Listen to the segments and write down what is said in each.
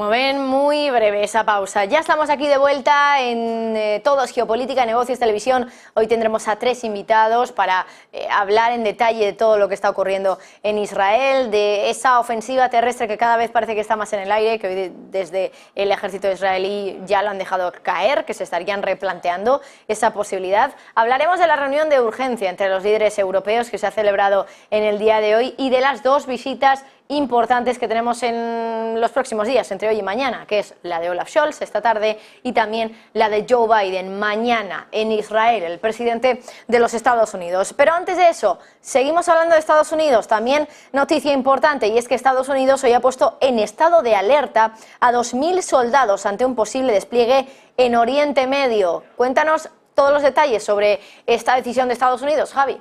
como ven, muy breve esa pausa. Ya estamos aquí de vuelta en Todo es Geopolítica, Negocios, Televisión. Hoy tendremos a 3 invitados para hablar en detalle de todo lo que está ocurriendo en Israel, de esa ofensiva terrestre que cada vez parece que está más en el aire, que hoy desde el ejército israelí ya lo han dejado caer, que se estarían replanteando esa posibilidad. Hablaremos de la reunión de urgencia entre los líderes europeos que se ha celebrado en el día de hoy y de las 2 visitas importantes que tenemos en los próximos días, entre hoy y mañana, que es la de Olaf Scholz esta tarde y también la de Joe Biden mañana en Israel, el presidente de los Estados Unidos. Pero antes de eso, seguimos hablando de Estados Unidos. También noticia importante, y es que Estados Unidos hoy ha puesto en estado de alerta a 2.000 soldados ante un posible despliegue en Oriente Medio. Cuéntanos todos los detalles sobre esta decisión de Estados Unidos, Javi.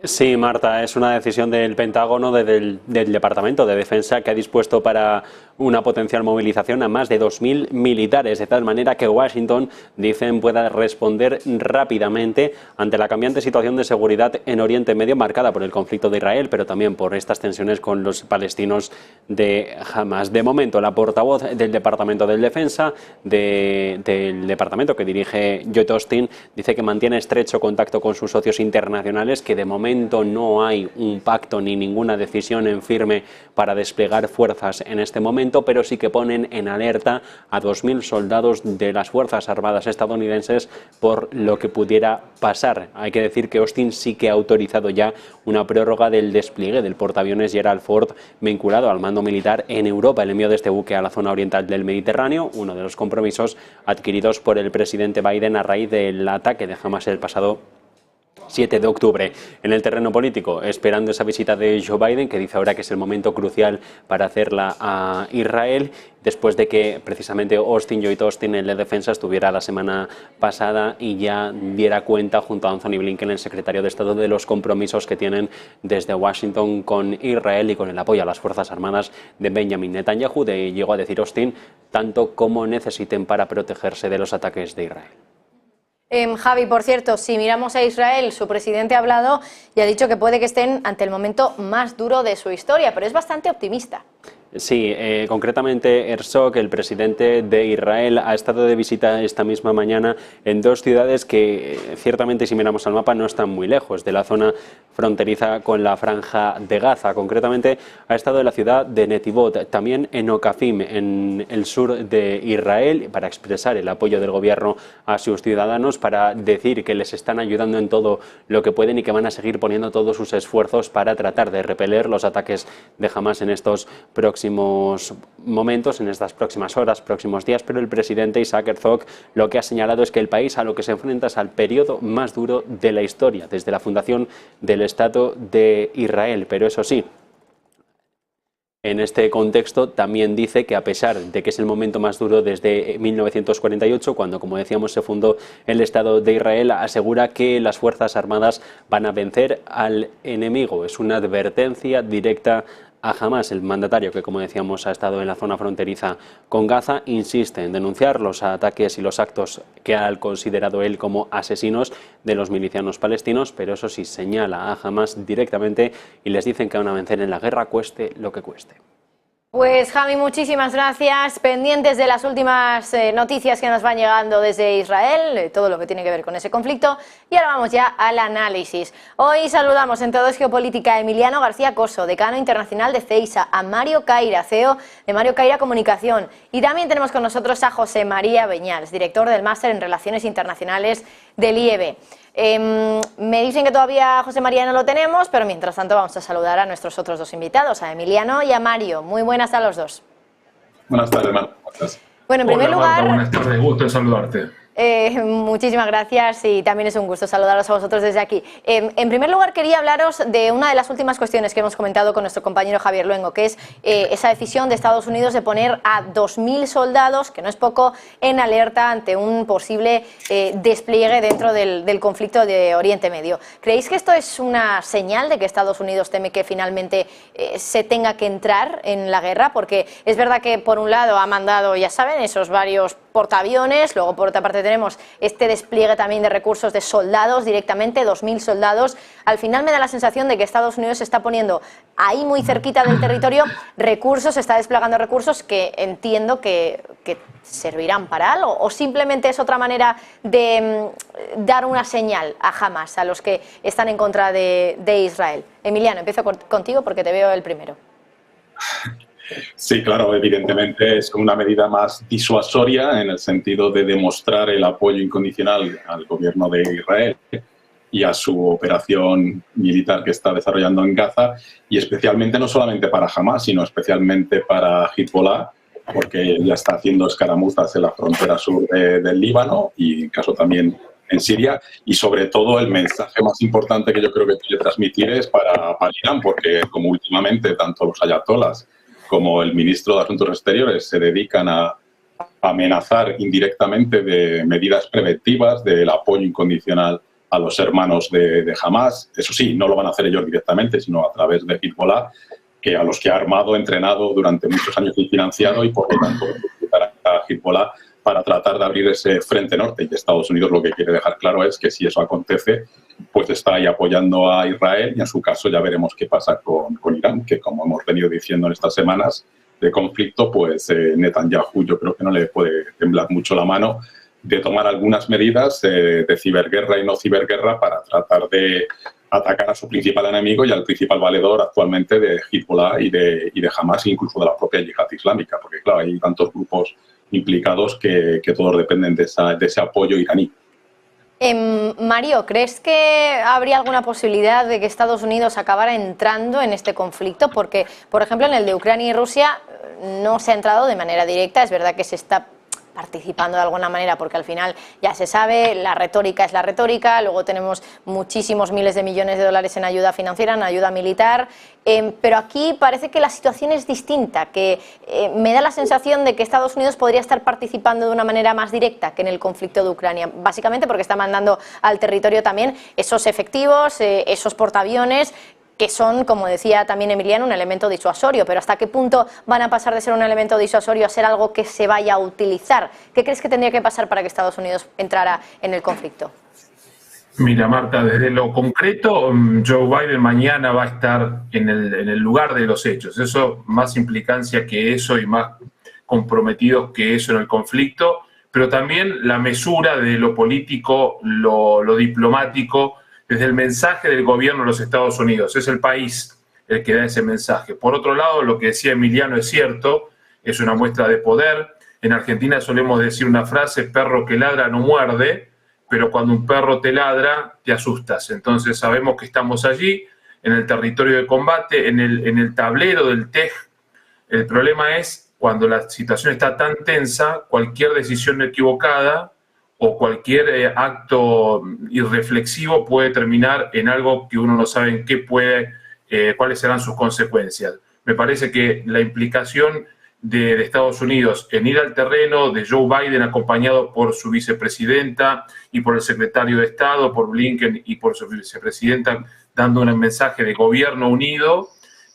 Sí, Marta, es una decisión del Pentágono, del Departamento de Defensa, que ha dispuesto para una potencial movilización a más de 2.000 militares, de tal manera que Washington, dicen, pueda responder rápidamente ante la cambiante situación de seguridad en Oriente Medio, marcada por el conflicto de Israel, pero también por estas tensiones con los palestinos de Hamas. De momento, la portavoz del Departamento de Defensa, del departamento que dirige Lloyd Austin, dice que mantiene estrecho contacto con sus socios internacionales, que de momento no hay un pacto ni ninguna decisión en firme para desplegar fuerzas en este momento, pero sí que ponen en alerta a 2.000 soldados de las Fuerzas Armadas estadounidenses por lo que pudiera pasar. Hay que decir que Austin sí que ha autorizado ya una prórroga del despliegue del portaaviones Gerald Ford vinculado al mando militar en Europa, el envío de este buque a la zona oriental del Mediterráneo, uno de los compromisos adquiridos por el presidente Biden a raíz del ataque de Hamas el pasado 7 de octubre. En el terreno político, esperando esa visita de Joe Biden, que dice ahora que es el momento crucial para hacerla a Israel, después de que precisamente Lloyd Austin, el de defensa, estuviera la semana pasada y ya diera cuenta junto a Anthony Blinken, el secretario de Estado, de los compromisos que tienen desde Washington con Israel y con el apoyo a las Fuerzas Armadas de Benjamin Netanyahu. Llegó a decir Austin, tanto como necesiten para protegerse de los ataques de Israel. Javi, por cierto, si miramos a Israel, su presidente ha hablado y ha dicho que puede que estén ante el momento más duro de su historia, pero es bastante optimista. Sí, concretamente Herzog, el presidente de Israel, ha estado de visita esta misma mañana en 2 ciudades que ciertamente, si miramos al mapa, no están muy lejos de la zona fronteriza con la Franja de Gaza. Concretamente ha estado en la ciudad de Netivot, también en Okafim, en el sur de Israel, para expresar el apoyo del gobierno a sus ciudadanos, para decir que les están ayudando en todo lo que pueden y que van a seguir poniendo todos sus esfuerzos para tratar de repeler los ataques de Hamas en estos próximos momentos, en estas próximas horas, próximos días. Pero el presidente Isaac Herzog lo que ha señalado es que el país a lo que se enfrenta es al periodo más duro de la historia, desde la fundación del Estado de Israel. Pero eso sí, en este contexto también dice que a pesar de que es el momento más duro desde 1948, cuando, como decíamos, se fundó el Estado de Israel, asegura que las Fuerzas Armadas van a vencer al enemigo. Es una advertencia directa a Hamas. El mandatario, que como decíamos ha estado en la zona fronteriza con Gaza, insiste en denunciar los ataques y los actos que ha considerado él como asesinos de los milicianos palestinos, pero eso sí, señala a Hamas directamente y les dicen que van a vencer en la guerra, cueste lo que cueste. Pues Javi, muchísimas gracias. Pendientes de las últimas noticias que nos van llegando desde Israel, todo lo que tiene que ver con ese conflicto. Y ahora vamos ya al análisis. Hoy saludamos en Todo es Geopolítica a Emiliano García Coso, decano internacional de CEISA, a Mario Caira, CEO de Mario Caira Comunicación. Y también tenemos con nosotros a José María Beñals, director del Máster en Relaciones Internacionales del IEB. Me dicen que todavía José María no lo tenemos, pero mientras tanto vamos a saludar a nuestros otros 2 invitados, a Emiliano y a Mario. Muy buenas a los 2. Buenas tardes, Marta. ¿Cómo estás? Bueno, en primer lugar, Marta, buenas tardes, gusto en saludarte. Muchísimas gracias y también es un gusto saludaros a vosotros desde aquí. En primer lugar, quería hablaros de una de las últimas cuestiones que hemos comentado con nuestro compañero Javier Luengo, que es esa decisión de Estados Unidos de poner a 2.000 soldados, que no es poco, en alerta ante un posible despliegue dentro del conflicto de Oriente Medio. ¿Creéis que esto es una señal de que Estados Unidos teme que finalmente se tenga que entrar en la guerra? Porque es verdad que por un lado ha mandado, ya saben, esos varios portaaviones, luego por otra parte tenemos este despliegue también de recursos de soldados directamente, 2.000 soldados. Al final me da la sensación de que Estados Unidos se está poniendo ahí muy cerquita del territorio recursos, está desplegando recursos que entiendo que servirán para algo, o simplemente es otra manera de dar una señal a Hamas, a los que están en contra de Israel. Emiliano, empiezo contigo porque te veo el primero. Sí, claro, evidentemente es una medida más disuasoria en el sentido de demostrar el apoyo incondicional al gobierno de Israel y a su operación militar que está desarrollando en Gaza, y especialmente no solamente para Hamas, sino especialmente para Hezbollah, porque ya está haciendo escaramuzas en la frontera sur del Líbano y en caso también en Siria, y sobre todo el mensaje más importante que yo creo que quiere transmitir es para Irán, porque como últimamente tanto los ayatolás como el ministro de Asuntos Exteriores se dedican a amenazar indirectamente de medidas preventivas, del apoyo incondicional a los hermanos de Hamas. Eso sí, no lo van a hacer ellos directamente, sino a través de Hezbollah, que a los que ha armado, entrenado durante muchos años y financiado, y por lo tanto a Hezbollah para tratar de abrir ese frente norte. Y Estados Unidos lo que quiere dejar claro es que si eso acontece, pues está ahí apoyando a Israel, y en su caso ya veremos qué pasa con Irán, que como hemos venido diciendo en estas semanas de conflicto, pues Netanyahu yo creo que no le puede temblar mucho la mano de tomar algunas medidas de ciberguerra y no ciberguerra para tratar de atacar a su principal enemigo y al principal valedor actualmente de Hezbollah y de Hamas, incluso de la propia yihad islámica, porque claro, hay tantos grupos implicados que todos dependen de ese apoyo iraní. Mario, ¿crees que habría alguna posibilidad de que Estados Unidos acabara entrando en este conflicto? Porque, por ejemplo, en el de Ucrania y Rusia no se ha entrado de manera directa. Es verdad que se está participando de alguna manera, porque al final ya se sabe, la retórica es la retórica, luego tenemos muchísimos miles de millones de dólares en ayuda financiera, en ayuda militar, pero aquí parece que la situación es distinta, que me da la sensación de que Estados Unidos podría estar participando de una manera más directa que en el conflicto de Ucrania, básicamente porque está mandando al territorio también esos efectivos, esos portaaviones, que son, como decía también Emiliano, un elemento disuasorio, pero ¿hasta qué punto van a pasar de ser un elemento disuasorio a ser algo que se vaya a utilizar? ¿Qué crees que tendría que pasar para que Estados Unidos entrara en el conflicto? Mira, Marta, desde lo concreto, Joe Biden mañana va a estar en el lugar de los hechos. Eso, más implicancia que eso y más comprometidos que eso en el conflicto, pero también la mesura de lo político, lo diplomático, desde el mensaje del gobierno de los Estados Unidos. Es el país el que da ese mensaje. Por otro lado, lo que decía Emiliano es cierto, es una muestra de poder. En Argentina solemos decir una frase: perro que ladra no muerde, pero cuando un perro te ladra, te asustas. Entonces sabemos que estamos allí, en el territorio de combate, en el tablero del TEJ. El problema es cuando la situación está tan tensa, cualquier decisión equivocada o cualquier acto irreflexivo puede terminar en algo que uno no sabe en qué cuáles serán sus consecuencias. Me parece que la implicación de Estados Unidos en ir al terreno, de Joe Biden acompañado por su vicepresidenta y por el secretario de Estado, por Blinken y por su vicepresidenta, dando un mensaje de gobierno unido,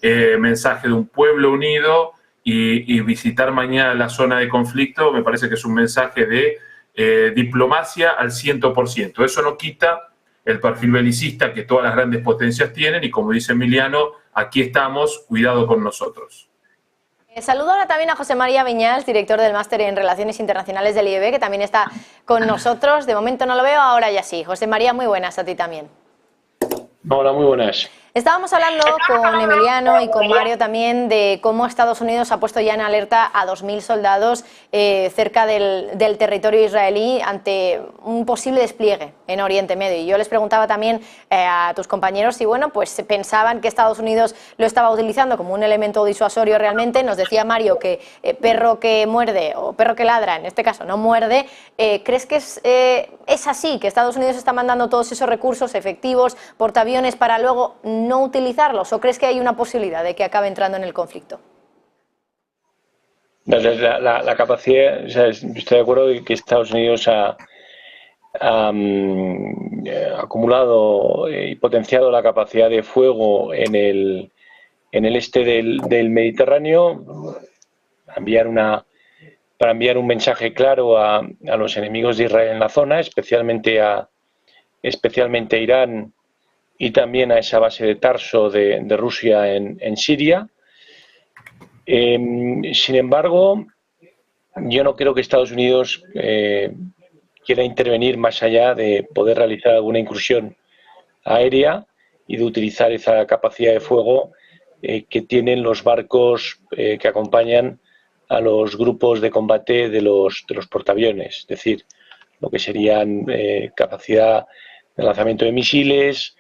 mensaje de un pueblo unido, y visitar mañana la zona de conflicto, me parece que es un mensaje de diplomacia al 100%. Eso no quita el perfil belicista que todas las grandes potencias tienen, y como dice Emiliano, aquí estamos, cuidado con nosotros. Saludo ahora también a José María Viñals, director del Máster en Relaciones Internacionales del IEB, que también está con nosotros. De momento no lo veo, ahora ya sí. José María, muy buenas a ti también. Hola, muy buenas. Estábamos hablando con Emiliano y con Mario también de cómo Estados Unidos ha puesto ya en alerta a 2.000 soldados cerca del territorio israelí ante un posible despliegue en Oriente Medio. Y yo les preguntaba también a tus compañeros si, bueno, pues pensaban que Estados Unidos lo estaba utilizando como un elemento disuasorio realmente. Nos decía Mario que perro que muerde o perro que ladra, en este caso no muerde. ¿Crees que es así, que Estados Unidos está mandando todos esos recursos efectivos, portaaviones, para luego no utilizarlos, o crees que hay una posibilidad de que acabe entrando en el conflicto? La capacidad, o sea, estoy de acuerdo en que Estados Unidos ha acumulado y potenciado la capacidad de fuego en el este del Mediterráneo, a enviar una para enviar un mensaje claro a los enemigos de Israel en la zona, especialmente a Irán y también a esa base de Tarso de Rusia en Siria. Sin embargo, yo no creo que Estados Unidos quiera intervenir más allá de poder realizar alguna incursión aérea y de utilizar esa capacidad de fuego que tienen los barcos que acompañan a los grupos de combate de los portaaviones, es decir, lo que serían capacidad de lanzamiento de misiles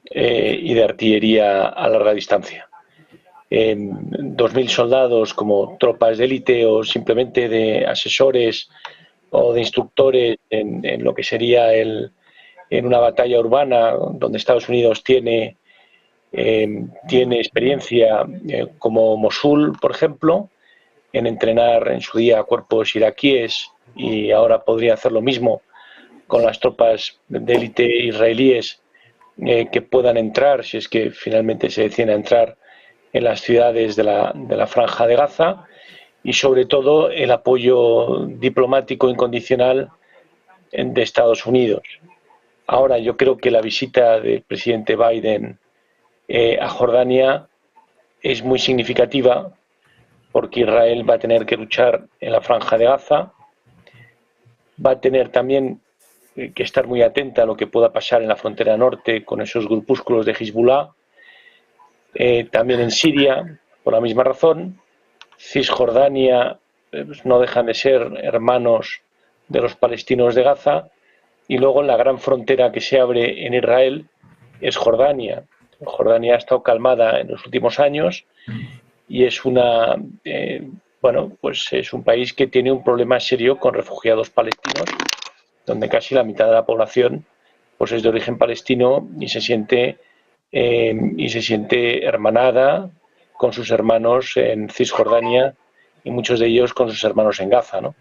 y de artillería a larga distancia. 2.000 soldados como tropas de élite o simplemente de asesores o de instructores en lo que sería en una batalla urbana donde Estados Unidos tiene experiencia como Mosul, por ejemplo, en entrenar en su día cuerpos iraquíes, y ahora podría hacer lo mismo con las tropas de élite israelíes que puedan entrar, si es que finalmente se deciden a entrar en las ciudades de la Franja de Gaza, y sobre todo el apoyo diplomático incondicional de Estados Unidos. Ahora, yo creo que la visita del presidente Biden a Jordania es muy significativa, porque Israel va a tener que luchar en la Franja de Gaza, va a tener también que estar muy atenta a lo que pueda pasar en la frontera norte con esos grupúsculos de Hezbollah, también en Siria, por la misma razón. Cisjordania no dejan de ser hermanos de los palestinos de Gaza, y luego la gran frontera que se abre en Israel es Jordania. Jordania ha estado calmada en los últimos años y es es un país que tiene un problema serio con refugiados palestinos, donde casi la mitad de la población pues es de origen palestino y se siente hermanada con sus hermanos en Cisjordania y muchos de ellos con sus hermanos en Gaza, ¿no?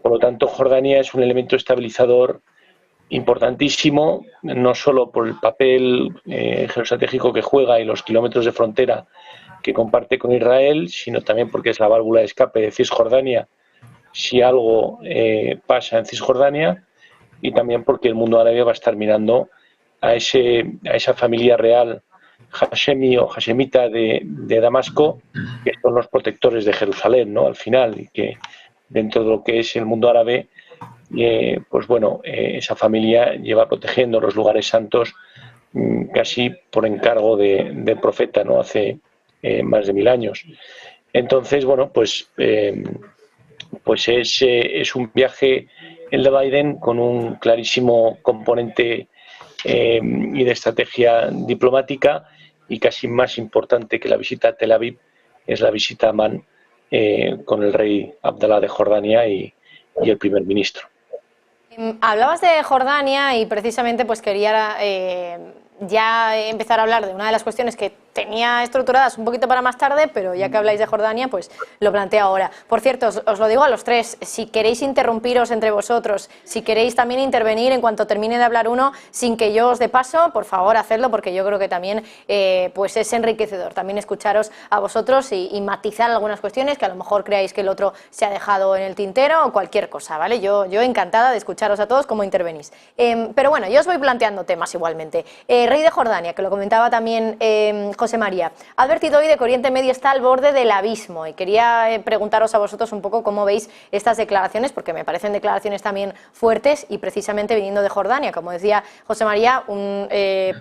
Por lo tanto, Jordania es un elemento estabilizador importantísimo, no solo por el papel geoestratégico que juega y los kilómetros de frontera que comparte con Israel, sino también porque es la válvula de escape de Cisjordania si algo pasa en Cisjordania, y también porque el mundo árabe va a estar mirando a esa familia real Hashemi o Hashemita de Damasco, que son los protectores de Jerusalén, ¿no? Al final, y que dentro de lo que es el mundo árabe, esa familia lleva protegiendo los lugares santos casi por encargo del profeta, ¿no? Hace más de 1000 años. Entonces, es un viaje, el de Biden, con un clarísimo componente y de estrategia diplomática, y casi más importante que la visita a Tel Aviv es la visita a Amán con el rey Abdalá de Jordania y el primer ministro. Hablabas de Jordania y precisamente pues quería ya empezar a hablar de una de las cuestiones que tenía estructuradas un poquito para más tarde, pero ya que habláis de Jordania, pues lo planteo ahora. Por cierto, os lo digo a los tres, si queréis interrumpiros entre vosotros, si queréis también intervenir en cuanto termine de hablar uno, sin que yo os dé paso, por favor, hacedlo, porque yo creo que también pues es enriquecedor también escucharos a vosotros y matizar algunas cuestiones que a lo mejor creáis que el otro se ha dejado en el tintero o cualquier cosa, ¿vale? Yo encantada de escucharos a todos cómo intervenís. Pero bueno, yo os voy planteando temas igualmente. Rey de Jordania, que lo comentaba también José María, ha advertido hoy de que Oriente Medio está al borde del abismo, y quería preguntaros a vosotros un poco cómo veis estas declaraciones, porque me parecen declaraciones también fuertes, y precisamente viniendo de Jordania, como decía José María, un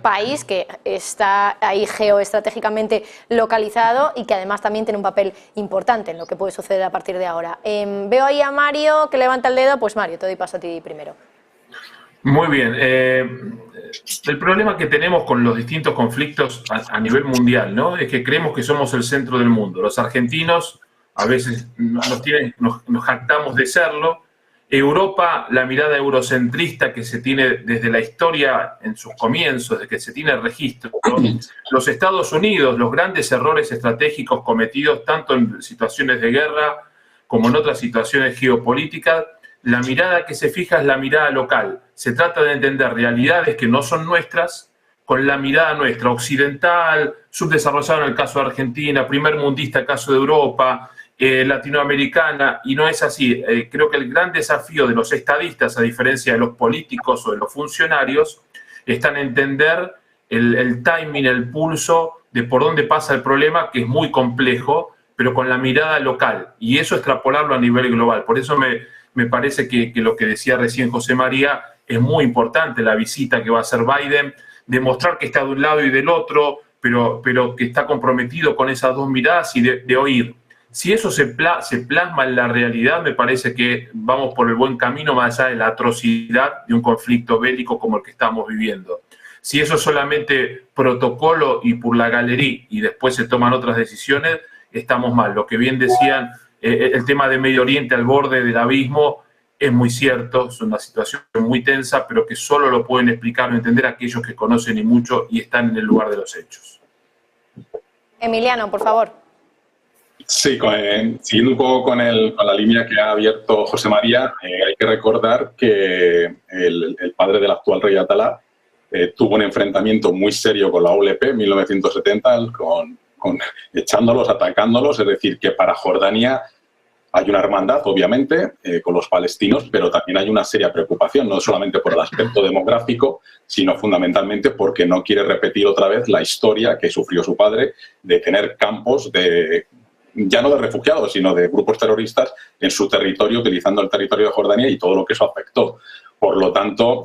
país que está ahí geoestratégicamente localizado y que además también tiene un papel importante en lo que puede suceder a partir de ahora. Veo ahí a Mario que levanta el dedo. Pues Mario, te doy paso a ti primero. Muy bien. El problema que tenemos con los distintos conflictos a nivel mundial, ¿no?, es que creemos que somos el centro del mundo. Los argentinos a veces nos jactamos de serlo. Europa, la mirada eurocentrista que se tiene desde la historia en sus comienzos, de que se tiene registro. Los Estados Unidos, los grandes errores estratégicos cometidos tanto en situaciones de guerra como en otras situaciones geopolíticas. La mirada que se fija es la mirada local. Se trata de entender realidades que no son nuestras con la mirada nuestra, occidental, subdesarrollada en el caso de Argentina, primer mundista en el caso de Europa, latinoamericana, y no es así. Creo que el gran desafío de los estadistas, a diferencia de los políticos o de los funcionarios, está en entender el timing, el pulso de por dónde pasa el problema, que es muy complejo, pero con la mirada local, y eso extrapolarlo a nivel global. Por eso me parece que lo que decía recién José María es muy importante, la visita que va a hacer Biden, demostrar que está de un lado y del otro, pero que está comprometido con esas dos miradas y de oír. Si eso se plasma en la realidad, me parece que vamos por el buen camino, más allá de la atrocidad de un conflicto bélico como el que estamos viviendo. Si eso es solamente protocolo y por la galería y después se toman otras decisiones, estamos mal. Lo que bien decían, el tema de Medio Oriente al borde del abismo es muy cierto, es una situación muy tensa, pero que solo lo pueden explicar o entender aquellos que conocen y mucho y están en el lugar de los hechos. Emiliano, por favor. Sí, siguiendo un poco con la línea que ha abierto José María, hay que recordar que el padre del actual rey Atalá tuvo un enfrentamiento muy serio con la OLP en 1970, echándolos, atacándolos, es decir, que para Jordania hay una hermandad, obviamente, con los palestinos, pero también hay una seria preocupación, no solamente por el aspecto demográfico, sino fundamentalmente porque no quiere repetir otra vez la historia que sufrió su padre de tener campos ya no de refugiados, sino de grupos terroristas en su territorio, utilizando el territorio de Jordania y todo lo que eso afectó. Por lo tanto,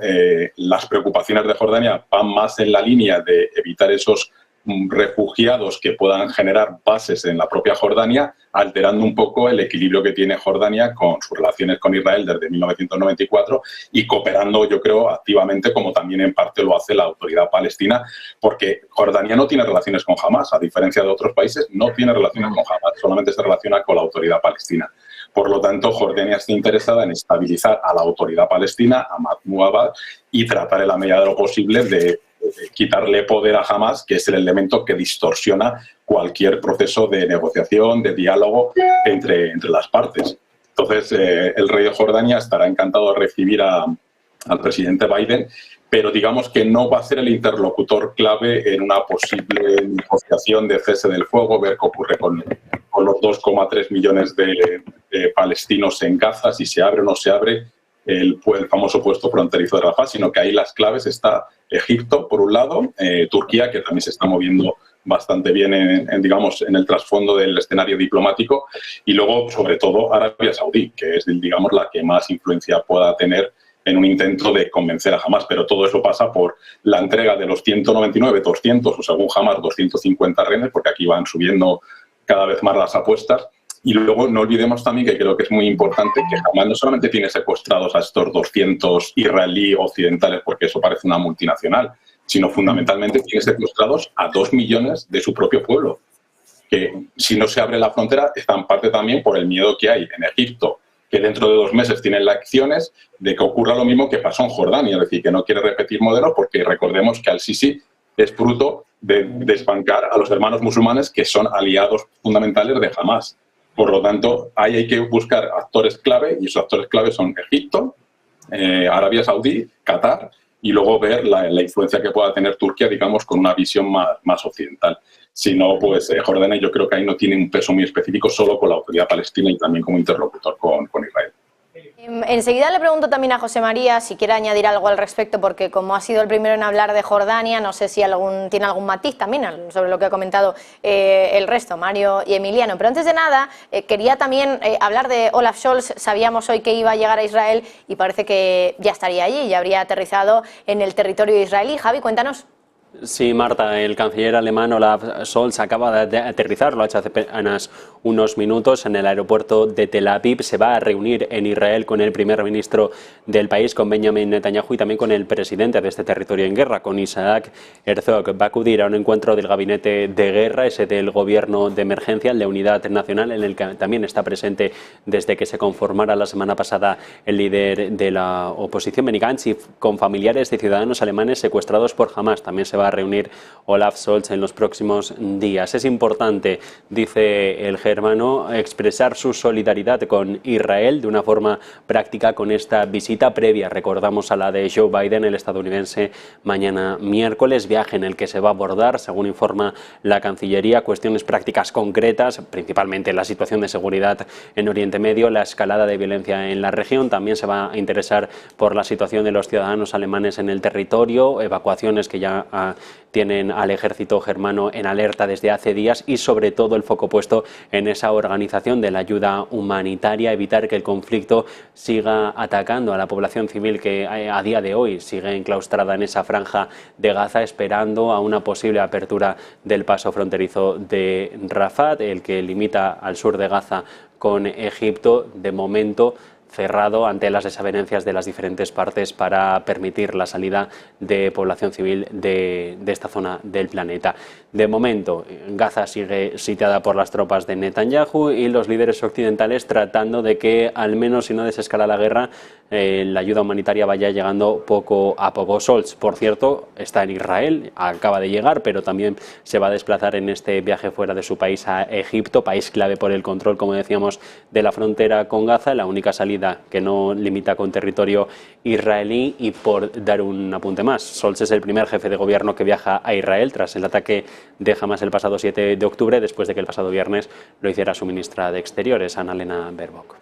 las preocupaciones de Jordania van más en la línea de evitar esos refugiados que puedan generar bases en la propia Jordania, alterando un poco el equilibrio que tiene Jordania con sus relaciones con Israel desde 1994 y cooperando, yo creo, activamente, como también en parte lo hace la autoridad palestina, porque Jordania no tiene relaciones con Hamas, a diferencia de otros países, no tiene relaciones con Hamas, solamente se relaciona con la autoridad palestina. Por lo tanto, Jordania está interesada en estabilizar a la autoridad palestina, a Mahmoud Abbas, y tratar en la medida de lo posible de quitarle poder a Hamas, que es el elemento que distorsiona cualquier proceso de negociación, de diálogo entre las partes. Entonces, el rey de Jordania estará encantado de recibir al presidente Biden, pero digamos que no va a ser el interlocutor clave en una posible negociación de cese del fuego, ver qué ocurre con los 2,3 millones de palestinos en Gaza, si se abre o no se abre el famoso puesto fronterizo de Rafah, sino que ahí las claves está Egipto, por un lado, Turquía, que también se está moviendo bastante bien en el trasfondo del escenario diplomático, y luego, sobre todo, Arabia Saudí, que es, digamos, la que más influencia pueda tener en un intento de convencer a Hamas, pero todo eso pasa por la entrega de los 199, 200 o según Hamas 250 rehenes, porque aquí van subiendo cada vez más las apuestas. Y luego no olvidemos también, que creo que es muy importante, que Hamas no solamente tiene secuestrados a estos 200 israelíes occidentales, porque eso parece una multinacional, sino fundamentalmente tiene secuestrados a 2 millones de su propio pueblo, que si no se abre la frontera está en parte también por el miedo que hay en Egipto, que dentro de 2 meses tienen las acciones de que ocurra lo mismo que pasó en Jordania, es decir, que no quiere repetir modelos, porque recordemos que al-Sisi es fruto de desbancar a los hermanos musulmanes, que son aliados fundamentales de Hamas. Por lo tanto, ahí hay que buscar actores clave, y esos actores clave son Egipto, Arabia Saudí, Qatar, y luego ver la influencia que pueda tener Turquía, digamos, con una visión más occidental. Si no, pues Jordania yo creo que ahí no tiene un peso muy específico, solo con la autoridad palestina y también como interlocutor con Israel. Enseguida le pregunto también a José María si quiere añadir algo al respecto, porque como ha sido el primero en hablar de Jordania, no sé si tiene algún matiz también sobre lo que ha comentado el resto, Mario y Emiliano. Pero antes de nada, quería también hablar de Olaf Scholz. Sabíamos hoy que iba a llegar a Israel y parece que ya estaría allí, ya habría aterrizado en el territorio israelí. Javi, cuéntanos. Sí, Marta, el canciller alemán Olaf Scholz acaba de aterrizar, lo ha hecho hace apenas unos minutos en el aeropuerto de Tel Aviv. Se va a reunir en Israel con el primer ministro del país, con Benjamin Netanyahu, y también con el presidente de este territorio en guerra, con Isaac Herzog. Va a acudir a un encuentro del gabinete de guerra, ese del gobierno de emergencia, el de unidad nacional, en el que también está presente desde que se conformara la semana pasada el líder de la oposición, Benny Gantz, y con familiares de ciudadanos alemanes secuestrados por Hamas. También se va va a reunir Olaf Scholz en los próximos días. Es importante, dice el germano, expresar su solidaridad con Israel de una forma práctica con esta visita previa, recordamos, a la de Joe Biden, el estadounidense, mañana miércoles, viaje en el que se va a abordar, según informa la Cancillería, cuestiones prácticas concretas, principalmente la situación de seguridad en Oriente Medio, la escalada de violencia en la región. También se va a interesar por la situación de los ciudadanos alemanes en el territorio, evacuaciones que ya tienen al ejército germano en alerta desde hace días y sobre todo el foco puesto en esa organización de la ayuda humanitaria, evitar que el conflicto siga atacando a la población civil que a día de hoy sigue enclaustrada en esa franja de Gaza, esperando a una posible apertura del paso fronterizo de Rafah, el que limita al sur de Gaza con Egipto, de momento cerrado ante las desavenencias de las diferentes partes para permitir la salida de población civil de esta zona del planeta. De momento, Gaza sigue sitiada por las tropas de Netanyahu y los líderes occidentales tratando de que, al menos si no desescala la guerra, la ayuda humanitaria vaya llegando poco a poco. Scholz, por cierto, está en Israel, acaba de llegar, pero también se va a desplazar en este viaje fuera de su país a Egipto, país clave por el control, como decíamos, de la frontera con Gaza, la única salida que no limita con territorio israelí. Y por dar un apunte más, Scholz es el primer jefe de gobierno que viaja a Israel tras el ataque de Hamas el pasado 7 de octubre, después de que el pasado viernes lo hiciera su ministra de Exteriores, Annalena Baerbock.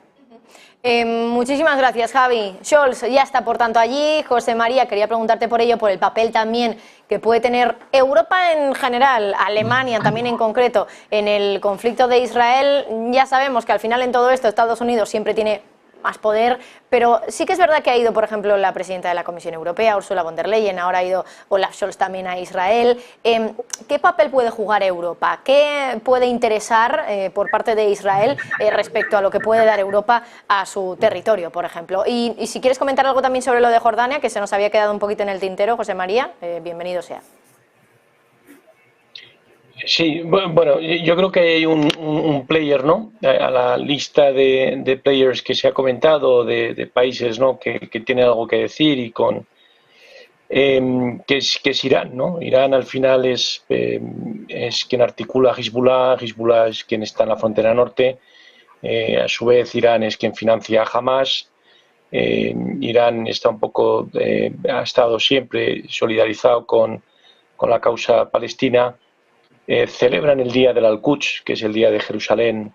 Muchísimas gracias, Javi. Scholz ya está, por tanto, allí. José María, quería preguntarte por ello, por el papel también que puede tener Europa en general, Alemania también en concreto, en el conflicto de Israel. Ya sabemos que al final en todo esto Estados Unidos siempre tiene más poder, pero sí que es verdad que ha ido, por ejemplo, la presidenta de la Comisión Europea, Ursula von der Leyen, ahora ha ido Olaf Scholz también a Israel. ¿Qué papel puede jugar Europa? ¿Qué puede interesar por parte de Israel respecto a lo que puede dar Europa a su territorio, por ejemplo? Y si quieres comentar algo también sobre lo de Jordania, que se nos había quedado un poquito en el tintero, José María, bienvenido sea. Sí, bueno, yo creo que hay un player, ¿no? A la lista de players que se ha comentado, de países, ¿no? Que tienen algo que decir y que es Irán, ¿no? Irán al final es quien articula a Hezbollah, Hezbollah es quien está en la frontera norte, a su vez Irán es quien financia a Hamas. Irán está ha estado siempre solidarizado con la causa palestina. Celebran el Día del Al-Quds, que es el Día de Jerusalén,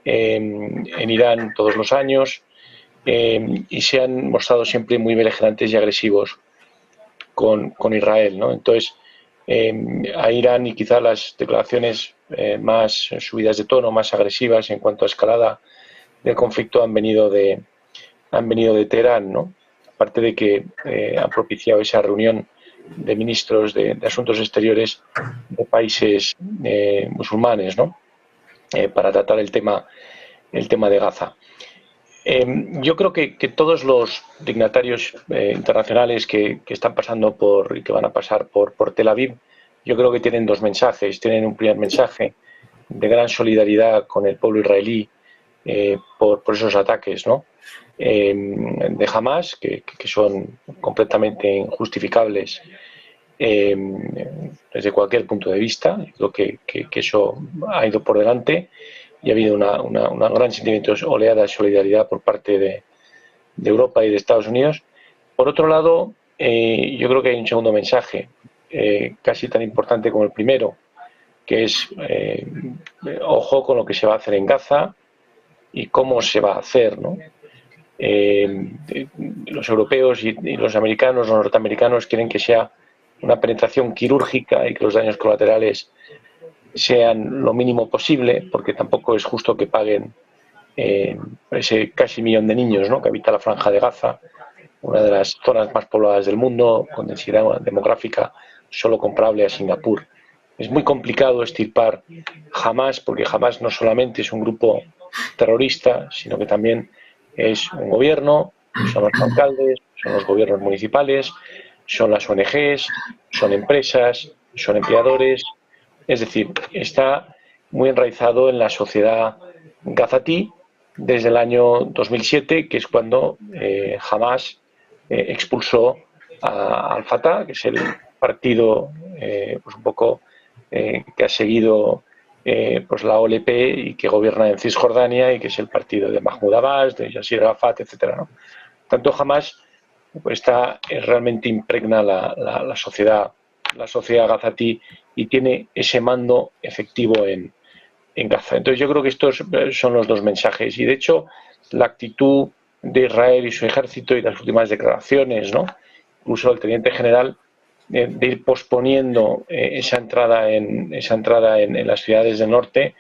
en Irán todos los años, y se han mostrado siempre muy beligerantes y agresivos con Israel, ¿no? Entonces, a Irán, y quizá las declaraciones más subidas de tono, más agresivas en cuanto a escalada del conflicto han venido de Teherán, ¿no? Aparte de que han propiciado esa reunión de ministros de Asuntos Exteriores de países musulmanes, ¿no? Para tratar el tema de Gaza. Yo creo que todos los dignatarios internacionales que están pasando y que van a pasar por Tel Aviv, yo creo que tienen dos mensajes. Tienen un primer mensaje de gran solidaridad con el pueblo israelí por esos ataques, ¿no? De Hamas, que son completamente injustificables desde cualquier punto de vista. Creo que eso ha ido por delante y ha habido una gran sentimiento, oleada de solidaridad por parte de Europa y de Estados Unidos. Por otro lado, yo creo que hay un segundo mensaje, casi tan importante como el primero, que es ojo con lo que se va a hacer en Gaza y cómo se va a hacer, ¿no? Los europeos y los americanos, los norteamericanos quieren que sea una penetración quirúrgica y que los daños colaterales sean lo mínimo posible, porque tampoco es justo que paguen ese casi 1 millón de niños, ¿no?, que habita la Franja de Gaza, una de las zonas más pobladas del mundo, con densidad demográfica solo comparable a Singapur. Es muy complicado extirpar Hamas, porque Hamas no solamente es un grupo terrorista, sino que también es un gobierno, son los alcaldes, son los gobiernos municipales, son las ONGs, son empresas, son empleadores. Es decir, está muy enraizado en la sociedad gazatí desde el año 2007, que es cuando Hamas expulsó a Al-Fatah, que es el partido pues un poco que ha seguido pues la OLP y que gobierna en Cisjordania y que es el partido de Mahmoud Abbas, de Yasser Arafat, etcétera, ¿no? Tanto Hamas pues realmente impregna la sociedad gazatí y tiene ese mando efectivo en Gaza. Entonces yo creo que estos son los dos mensajes y de hecho la actitud de Israel y su ejército y las últimas declaraciones, ¿no? Incluso el teniente general de ir posponiendo esa entrada en las ciudades del norte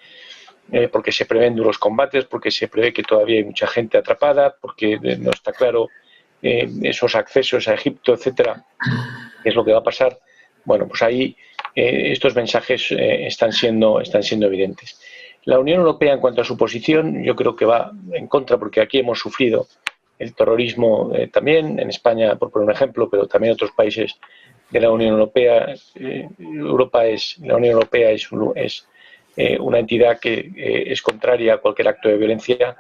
porque se prevén duros combates, porque se prevé que todavía hay mucha gente atrapada, porque no está claro esos accesos a Egipto, etcétera, qué es lo que va a pasar. Bueno, pues ahí estos mensajes están siendo evidentes. La Unión Europea, en cuanto a su posición, yo creo que va en contra, porque aquí hemos sufrido el terrorismo también, en España, por poner un ejemplo, pero también otros países de la Unión Europea. La Unión Europea es una entidad que es contraria a cualquier acto de violencia,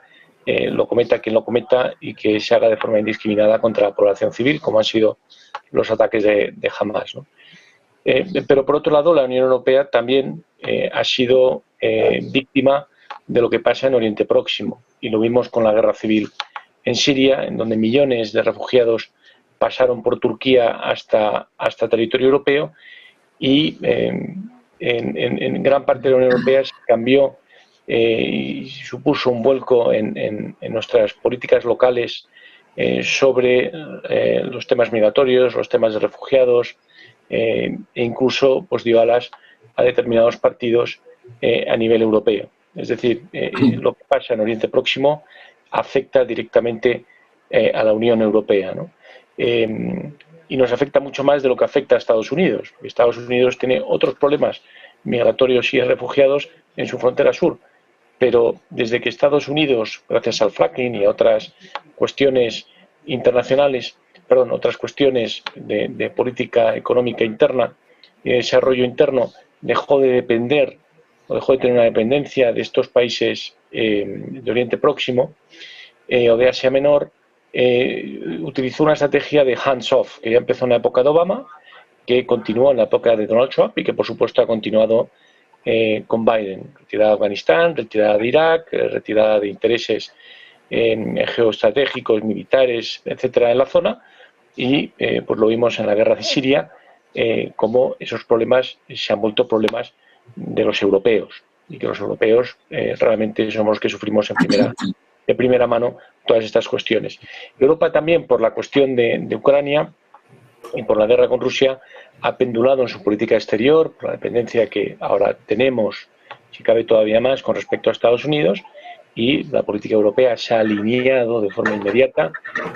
lo cometa quien lo cometa, y que se haga de forma indiscriminada contra la población civil, como han sido los ataques de Hamas, ¿no? Pero por otro lado, la Unión Europea también ha sido víctima de lo que pasa en Oriente Próximo, y lo vimos con la guerra civil en Siria, en donde millones de refugiados pasaron por Turquía hasta territorio europeo, y en gran parte de la Unión Europea se cambió y supuso un vuelco en nuestras políticas locales sobre los temas migratorios, los temas de refugiados, e incluso pues dio alas a determinados partidos a nivel europeo. Es decir, lo que pasa en Oriente Próximo afecta directamente a la Unión Europea, ¿no? Y nos afecta mucho más de lo que afecta a Estados Unidos. Estados Unidos tiene otros problemas migratorios y refugiados en su frontera sur, pero desde que Estados Unidos, gracias al fracking y a otras cuestiones internacionales, otras cuestiones de política económica interna y de desarrollo interno, dejó de depender o dejó de tener una dependencia de estos países de Oriente Próximo o de Asia Menor, utilizó una estrategia de hands-off que ya empezó en la época de Obama, que continuó en la época de Donald Trump y que por supuesto ha continuado con Biden. Retirada de Afganistán, retirada de Irak, retirada de intereses geoestratégicos, militares, etcétera, en la zona, y pues lo vimos en la guerra de Siria, cómo esos problemas se han vuelto problemas de los europeos, y que los europeos realmente somos los que sufrimos de primera mano todas estas cuestiones. Europa también, por la cuestión de Ucrania y por la guerra con Rusia, ha pendulado en su política exterior, por la dependencia que ahora tenemos, si cabe todavía más, con respecto a Estados Unidos, y la política europea se ha alineado de forma inmediata,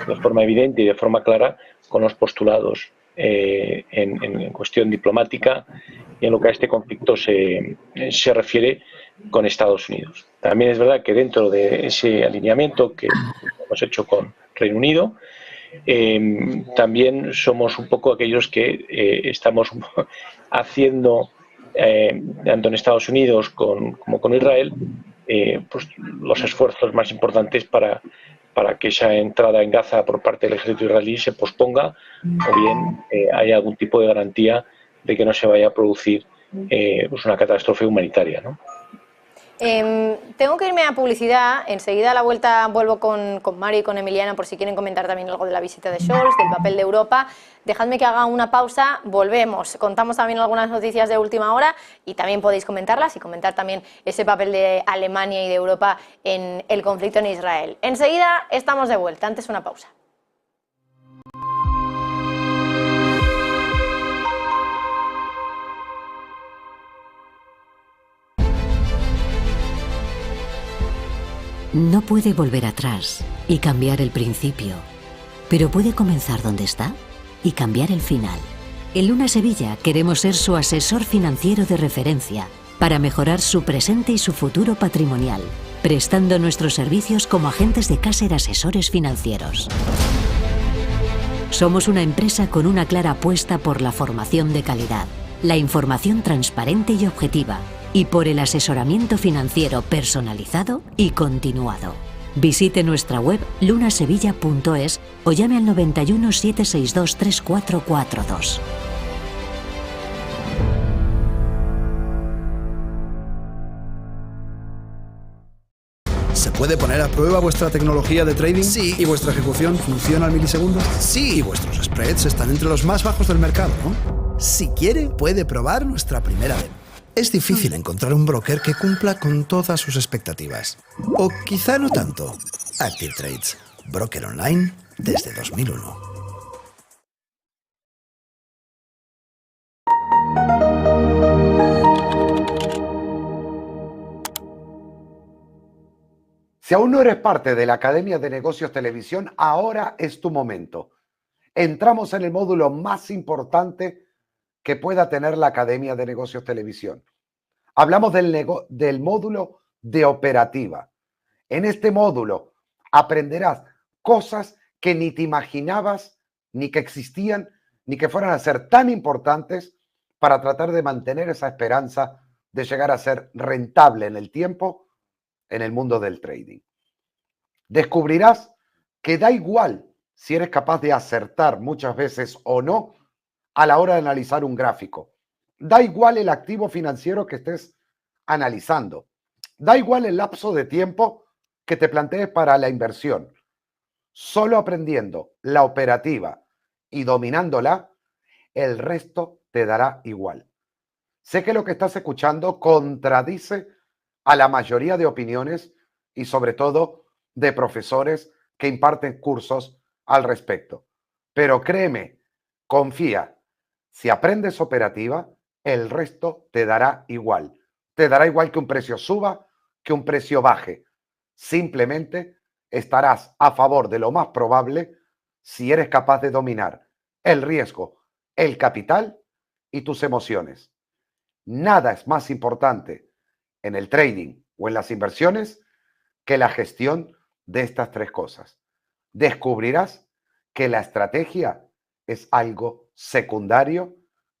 de forma evidente y de forma clara con los postulados en cuestión diplomática y en lo que a este conflicto se refiere con Estados Unidos. También es verdad que dentro de ese alineamiento que hemos hecho con Reino Unido, también somos un poco aquellos que estamos haciendo, tanto en Estados Unidos como con Israel, pues los esfuerzos más importantes para que esa entrada en Gaza por parte del ejército israelí se posponga, o bien haya algún tipo de garantía de que no se vaya a producir pues una catástrofe humanitaria, ¿no? Tengo que irme a publicidad. Enseguida a la vuelta vuelvo con Mario y con Emiliana por si quieren comentar también algo de la visita de Scholz, del papel de Europa. Dejadme que haga una pausa, volvemos. Contamos también algunas noticias de última hora y también podéis comentarlas y comentar también ese papel de Alemania y de Europa en el conflicto en Israel. Enseguida estamos de vuelta, antes una pausa. No puede volver atrás y cambiar el principio, pero puede comenzar donde está y cambiar el final. En Luna Sevilla queremos ser su asesor financiero de referencia para mejorar su presente y su futuro patrimonial, prestando nuestros servicios como agentes de Caser Asesores Financieros. Somos una empresa con una clara apuesta por la formación de calidad, la información transparente y objetiva, y por el asesoramiento financiero personalizado y continuado. Visite nuestra web lunasevilla.es o llame al 91 762 3442. ¿Puede poner a prueba vuestra tecnología de trading? Sí. ¿Y vuestra ejecución funciona al milisegundo? Sí. Y vuestros spreads están entre los más bajos del mercado, ¿no? Si quiere, puede probar nuestra primera demo. Es difícil encontrar un broker que cumpla con todas sus expectativas. O quizá no tanto. Active Trades, broker online desde 2001. Si aún no eres parte de la Academia de Negocios Televisión, ahora es tu momento. Entramos en el módulo más importante que pueda tener la Academia de Negocios Televisión. Hablamos del módulo de operativa. En este módulo aprenderás cosas que ni te imaginabas, ni que existían, ni que fueran a ser tan importantes para tratar de mantener esa esperanza de llegar a ser rentable en el tiempo en el mundo del trading. Descubrirás que da igual si eres capaz de acertar muchas veces o no a la hora de analizar un gráfico. Da igual el activo financiero que estés analizando. Da igual el lapso de tiempo que te plantees para la inversión. Solo aprendiendo la operativa y dominándola, el resto te dará igual. Sé que lo que estás escuchando contradice a la mayoría de opiniones y sobre todo de profesores que imparten cursos al respecto. Pero créeme, confía, si aprendes operativa, el resto te dará igual. Te dará igual que un precio suba, que un precio baje. Simplemente estarás a favor de lo más probable si eres capaz de dominar el riesgo, el capital y tus emociones. Nada es más importante en el trading o en las inversiones que la gestión de estas tres cosas. Descubrirás que la estrategia es algo secundario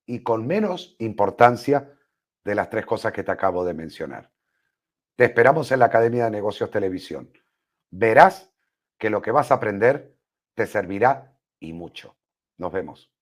y con menos importancia de las tres cosas que te acabo de mencionar. Te esperamos en la Academia de Negocios Televisión. Verás que lo que vas a aprender te servirá y mucho. Nos vemos.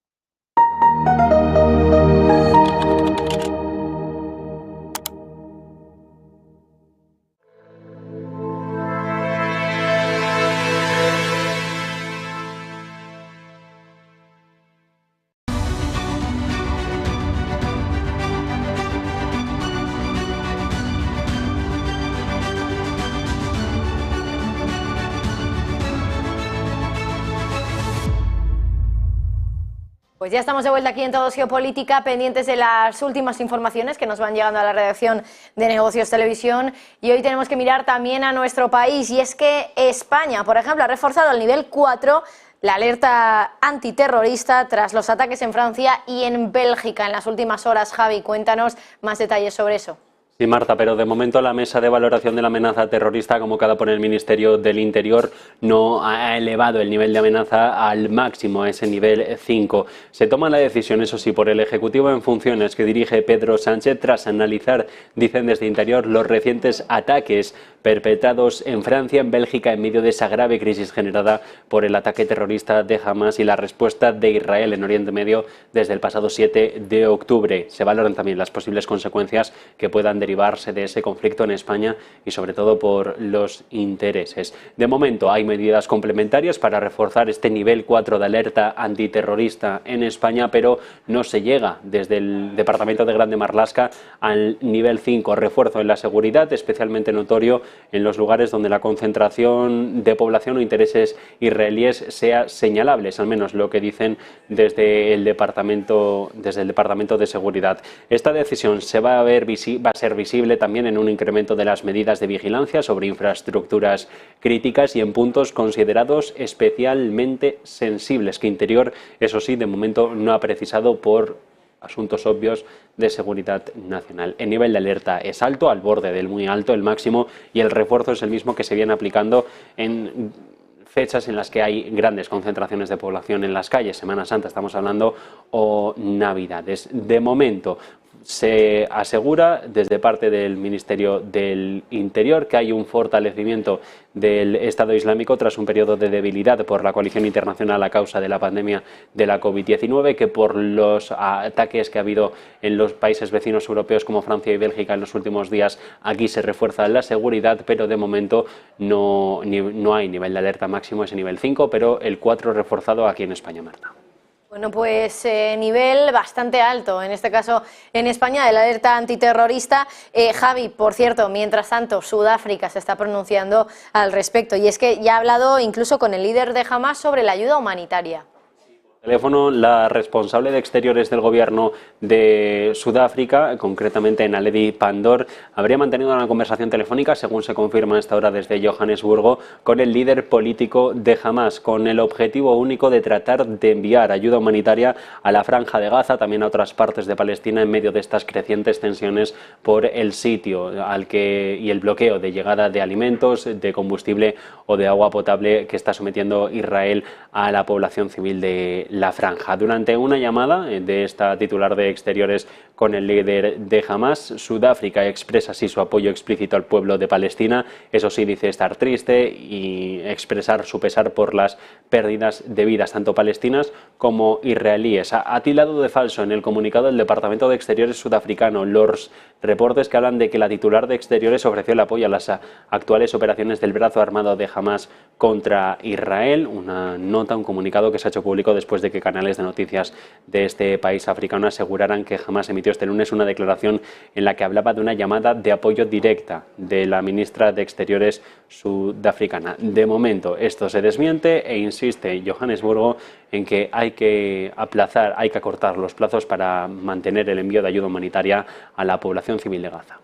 Pues ya estamos de vuelta aquí en Todo Geopolítica, pendientes de las últimas informaciones que nos van llegando a la redacción de Negocios Televisión. Y hoy tenemos que mirar también a nuestro país. Y es que España, por ejemplo, ha reforzado al nivel 4 la alerta antiterrorista tras los ataques en Francia y en Bélgica en las últimas horas. Javi, cuéntanos más detalles sobre eso. Sí, Marta, pero de momento la mesa de valoración de la amenaza terrorista convocada por el Ministerio del Interior no ha elevado el nivel de amenaza al máximo, a ese nivel 5. Se toma la decisión, eso sí, por el Ejecutivo en funciones que dirige Pedro Sánchez tras analizar, dicen desde Interior, los recientes ataques perpetrados en Francia, en Bélgica, en medio de esa grave crisis generada por el ataque terrorista de Hamas y la respuesta de Israel en Oriente Medio desde el pasado 7 de octubre. Se valoran también las posibles consecuencias que puedan derivarse de ese conflicto en España y sobre todo por los intereses. De momento hay medidas complementarias para reforzar este nivel 4 de alerta antiterrorista en España, pero no se llega desde el Departamento de Grande Marlaska al nivel 5, refuerzo en la seguridad, especialmente notorio en los lugares donde la concentración de población o intereses israelíes sea señalable, al menos lo que dicen desde el Departamento de Seguridad. Esta decisión va a ser visible también en un incremento de las medidas de vigilancia sobre infraestructuras críticas y en puntos considerados especialmente sensibles, que Interior, eso sí, de momento no ha precisado por asuntos obvios de seguridad nacional. El nivel de alerta es alto, al borde del muy alto, el máximo, y el refuerzo es el mismo que se viene aplicando en fechas en las que hay grandes concentraciones de población en las calles, Semana Santa estamos hablando, o Navidades. De momento, Se asegura desde parte del Ministerio del Interior que hay un fortalecimiento del Estado Islámico tras un periodo de debilidad por la coalición internacional a causa de la pandemia de la COVID-19, que por los ataques que ha habido en los países vecinos europeos como Francia y Bélgica en los últimos días, aquí se refuerza la seguridad, pero de momento no hay nivel de alerta máximo, ese nivel 5, pero el 4 reforzado aquí en España, Marta. Bueno, pues nivel bastante alto, en este caso en España, de la alerta antiterrorista. Javi, por cierto, mientras tanto, Sudáfrica se está pronunciando al respecto, y es que ya ha hablado incluso con el líder de Hamás sobre la ayuda humanitaria. Teléfono, la responsable de Exteriores del gobierno de Sudáfrica, concretamente Naledi Pandor, habría mantenido una conversación telefónica, según se confirma a esta hora desde Johannesburgo, con el líder político de Hamás, con el objetivo único de tratar de enviar ayuda humanitaria a la Franja de Gaza, también a otras partes de Palestina, en medio de estas crecientes tensiones por el sitio y el bloqueo de llegada de alimentos, de combustible o de agua potable que está sometiendo Israel a la población civil de la franja. Durante una llamada de esta titular de Exteriores con el líder de Hamás, Sudáfrica expresa así su apoyo explícito al pueblo de Palestina. Eso sí, dice estar triste y expresar su pesar por las pérdidas de vidas tanto palestinas como israelíes. Ha tildado de falso en el comunicado del Departamento de Exteriores sudafricano los reportes que hablan de que la titular de Exteriores ofreció el apoyo a las actuales operaciones del brazo armado de Hamás contra Israel. Una nota, un comunicado que se ha hecho público después de que canales de noticias de este país africano aseguraran que Hamás emitió este lunes una declaración en la que hablaba de una llamada de apoyo directa de la ministra de Exteriores sudafricana. De momento esto se desmiente e insiste Johannesburgo en que hay que acortar los plazos para mantener el envío de ayuda humanitaria a la población civil de Gaza.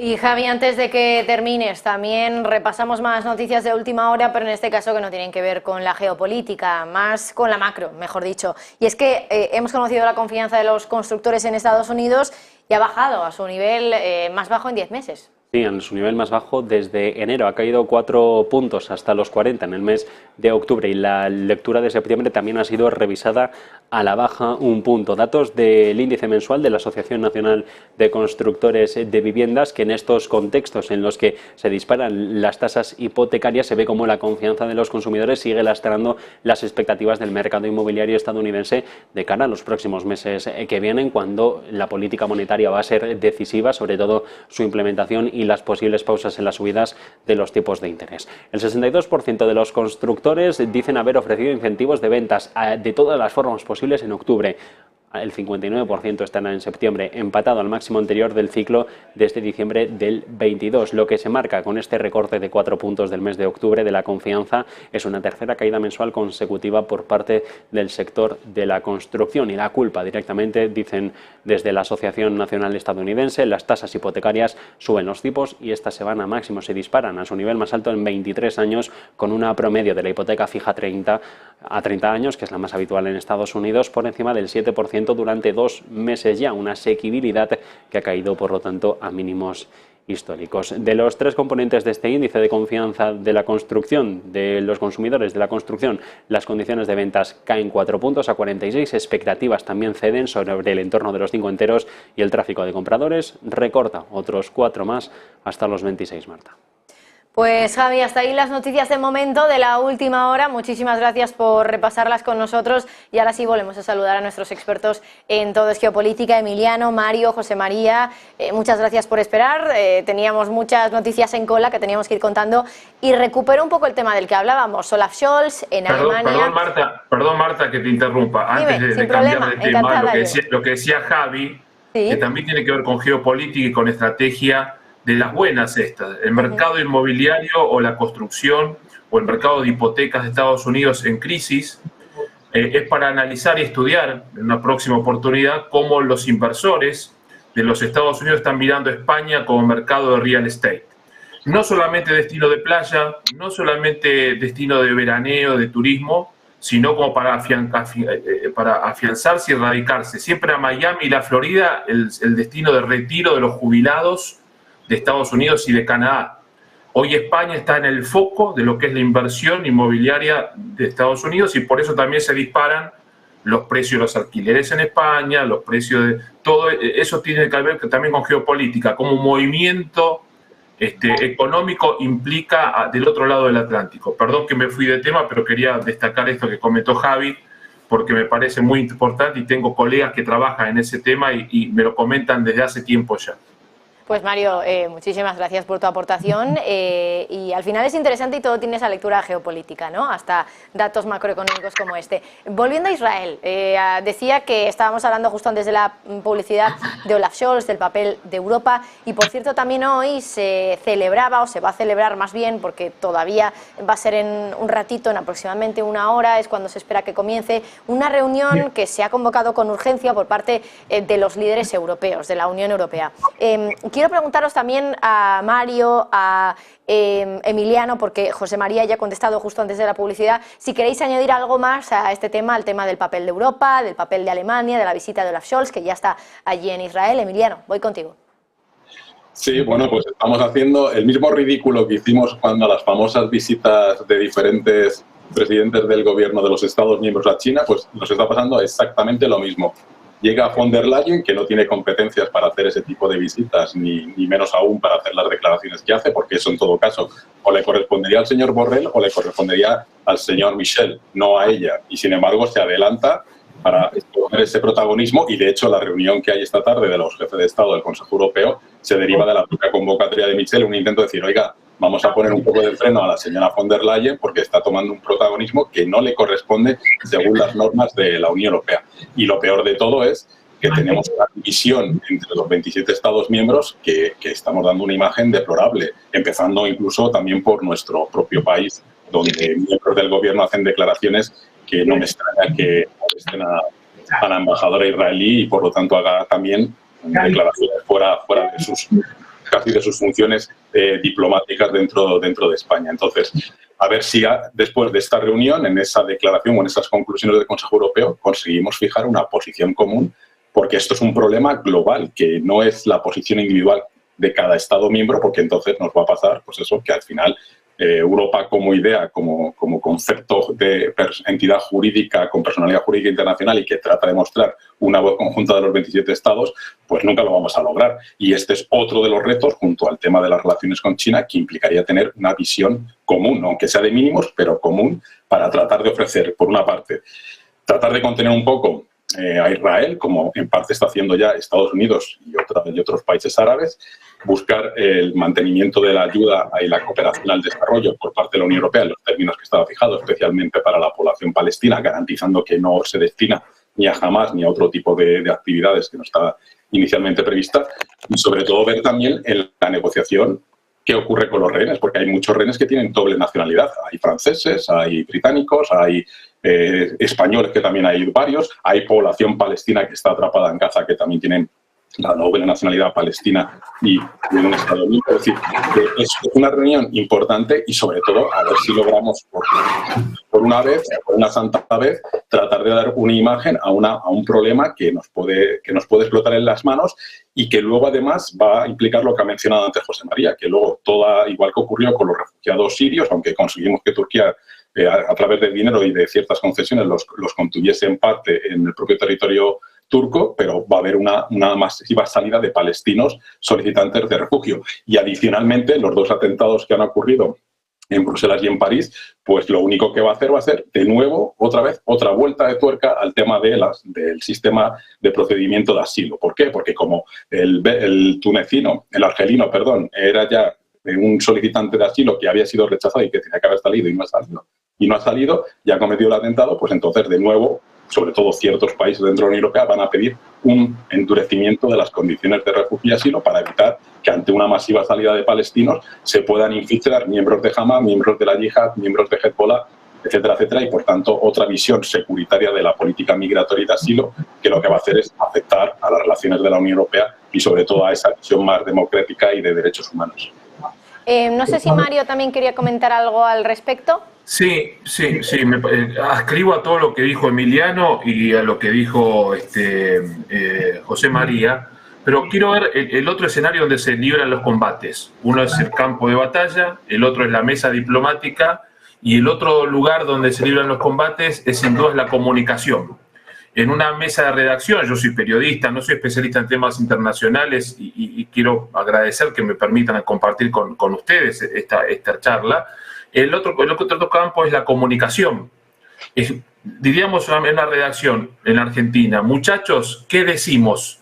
Y Javi, antes de que termines, también repasamos más noticias de última hora, pero en este caso que no tienen que ver con la geopolítica, más con la macro, mejor dicho. Y es que hemos conocido la confianza de los constructores en Estados Unidos y ha bajado a su nivel más bajo en 10 meses. Sí, en su nivel más bajo desde enero. Ha caído 4 puntos hasta los 40 en el mes de octubre, y la lectura de septiembre también ha sido revisada a la baja 1 punto. Datos del índice mensual de la Asociación Nacional de Constructores de Viviendas, que en estos contextos en los que se disparan las tasas hipotecarias se ve como la confianza de los consumidores sigue lastrando las expectativas del mercado inmobiliario estadounidense de cara a los próximos meses que vienen, cuando la política monetaria va a ser decisiva, sobre todo su implementación y las posibles pausas en las subidas de los tipos de interés. El 62% de los constructores dicen haber ofrecido incentivos de ventas de todas las formas posibles en octubre. El 59% estará en septiembre, empatado al máximo anterior del ciclo desde diciembre del 22. Lo que se marca con este recorte de 4 puntos del mes de octubre de la confianza es una tercera caída mensual consecutiva por parte del sector de la construcción, y la culpa directamente, dicen desde la Asociación Nacional Estadounidense, las tasas hipotecarias suben los tipos y estas se van a máximo, se disparan a su nivel más alto en 23 años, con una promedio de la hipoteca fija a 30 años, que es la más habitual en Estados Unidos, por encima del 7% durante 2 meses ya, una asequibilidad que ha caído, por lo tanto, a mínimos históricos. De los 3 componentes de este índice de confianza de la construcción, de los consumidores de la construcción, las condiciones de ventas caen 4 puntos a 46, expectativas también ceden sobre el entorno de los 5 enteros, y el tráfico de compradores recorta otros 4 más hasta los 26, Marta. Pues Javi, hasta ahí las noticias de momento de la última hora. Muchísimas gracias por repasarlas con nosotros, y ahora sí volvemos a saludar a nuestros expertos en todo es geopolítica, Emiliano, Mario, José María. Muchas gracias por esperar. Teníamos muchas noticias en cola que teníamos que ir contando, y recupero un poco el tema del que hablábamos. Olaf Scholz en Alemania. Perdón Marta que te interrumpa. Dime, antes de cambiar de tema, lo que decía Javi, ¿sí?, que también tiene que ver con geopolítica y con estrategia de las buenas estas. El mercado inmobiliario o la construcción o el mercado de hipotecas de Estados Unidos en crisis es para analizar y estudiar en una próxima oportunidad cómo los inversores de los Estados Unidos están mirando a España como mercado de real estate. No solamente destino de playa, no solamente destino de veraneo, de turismo, sino como para afianzarse y radicarse. Siempre a Miami y la Florida, el destino de retiro de los jubilados de Estados Unidos y de Canadá. Hoy España está en el foco de lo que es la inversión inmobiliaria de Estados Unidos, y por eso también se disparan los precios de los alquileres en España, los precios de... Todo eso tiene que ver también con geopolítica, como un movimiento económico implica del otro lado del Atlántico. Perdón que me fui de tema, pero quería destacar esto que comentó Javi, porque me parece muy importante y tengo colegas que trabajan en ese tema y me lo comentan desde hace tiempo ya. Pues Mario, muchísimas gracias por tu aportación y al final es interesante y todo tiene esa lectura geopolítica, ¿no? Hasta datos macroeconómicos como este. Volviendo a Israel, decía que estábamos hablando justo antes de la publicidad de Olaf Scholz, del papel de Europa y por cierto también hoy se celebraba o se va a celebrar más bien porque todavía va a ser en un ratito, en aproximadamente una hora, es cuando se espera que comience una reunión que se ha convocado con urgencia por parte de los líderes europeos, de la Unión Europea. Quiero preguntaros también a Mario, a Emiliano, porque José María ya ha contestado justo antes de la publicidad, si queréis añadir algo más a este tema, al tema del papel de Europa, del papel de Alemania, de la visita de Olaf Scholz, que ya está allí en Israel. Emiliano, voy contigo. Sí, bueno, pues estamos haciendo el mismo ridículo que hicimos cuando las famosas visitas de diferentes presidentes del gobierno de los Estados miembros a China, pues nos está pasando exactamente lo mismo. Llega von der Leyen, que no tiene competencias para hacer ese tipo de visitas, ni menos aún para hacer las declaraciones que hace, porque eso en todo caso o le correspondería al señor Borrell o le correspondería al señor Michel, no a ella. Y sin embargo se adelanta para escoger ese protagonismo y de hecho la reunión que hay esta tarde de los jefes de Estado del Consejo Europeo se deriva de la propia convocatoria de Michel, un intento de decir, oiga, vamos a poner un poco de freno a la señora von der Leyen porque está tomando un protagonismo que no le corresponde según las normas de la Unión Europea. Y lo peor de todo es que tenemos una división entre los 27 Estados miembros que estamos dando una imagen deplorable, empezando incluso también por nuestro propio país, donde miembros del gobierno hacen declaraciones que no me extraña que molesten a la embajadora israelí y por lo tanto haga también declaraciones fuera de sus casi de sus funciones diplomáticas dentro de España. Entonces, a ver si después de esta reunión, en esa declaración o en esas conclusiones del Consejo Europeo, conseguimos fijar una posición común, porque esto es un problema global, que no es la posición individual de cada Estado miembro, porque entonces nos va a pasar, pues eso, que al final Europa como idea, como concepto de entidad jurídica con personalidad jurídica internacional y que trata de mostrar una voz conjunta de los 27 estados, pues nunca lo vamos a lograr. Y este es otro de los retos, junto al tema de las relaciones con China, que implicaría tener una visión común, aunque sea de mínimos, pero común, para tratar de ofrecer, por una parte, tratar de contener un poco a Israel, como en parte está haciendo ya Estados Unidos y otros países árabes, buscar el mantenimiento de la ayuda y la cooperación al desarrollo por parte de la Unión Europea en los términos que estaba fijado, especialmente para la población palestina, garantizando que no se destina ni a Hamas ni a otro tipo de actividades que no estaba inicialmente prevista, y sobre todo ver también en la negociación qué ocurre con los rehenes, porque hay muchos rehenes que tienen doble nacionalidad. Hay franceses, hay británicos, hay españoles, que también hay varios, hay población palestina que está atrapada en Gaza, que también tienen la doble nacionalidad palestina y en un Estado Unido. Es decir, es una reunión importante y sobre todo a ver si logramos por una vez, por una santa vez, tratar de dar una imagen a un problema que nos puede explotar en las manos y que luego además va a implicar lo que ha mencionado antes José María, que luego igual que ocurrió con los refugiados sirios, aunque conseguimos que Turquía a través del dinero y de ciertas concesiones los contuviese en parte en el propio territorio turco, pero va a haber una masiva salida de palestinos solicitantes de refugio. Y adicionalmente, los dos atentados que han ocurrido en Bruselas y en París, pues lo único que va a hacer va a ser, de nuevo, otra vez, otra vuelta de tuerca al tema del sistema de procedimiento de asilo. ¿Por qué? Porque como el argelino, era ya un solicitante de asilo que había sido rechazado y que tenía que haber salido y no ha salido, ya ha cometido el atentado, pues entonces, de nuevo, sobre todo ciertos países dentro de la Unión Europea van a pedir un endurecimiento de las condiciones de refugio y asilo para evitar que ante una masiva salida de palestinos se puedan infiltrar miembros de Hamas, miembros de la Yihad, miembros de Hezbollah, etcétera, etcétera, y por tanto otra visión securitaria de la política migratoria y de asilo que lo que va a hacer es afectar a las relaciones de la Unión Europea y sobre todo a esa visión más democrática y de derechos humanos. No sé si Mario también quería comentar algo al respecto. Sí, me adscribo a todo lo que dijo Emiliano y a lo que dijo José María, pero quiero ver el otro escenario donde se libran los combates. Uno es el campo de batalla, el otro es la mesa diplomática y el otro lugar donde se libran los combates es sin duda la comunicación. en una mesa de redacción, yo soy periodista, no soy especialista en temas internacionales y quiero agradecer que me permitan compartir con ustedes esta charla. El otro campo es la comunicación. Diríamos en una redacción en Argentina, muchachos, ¿qué decimos?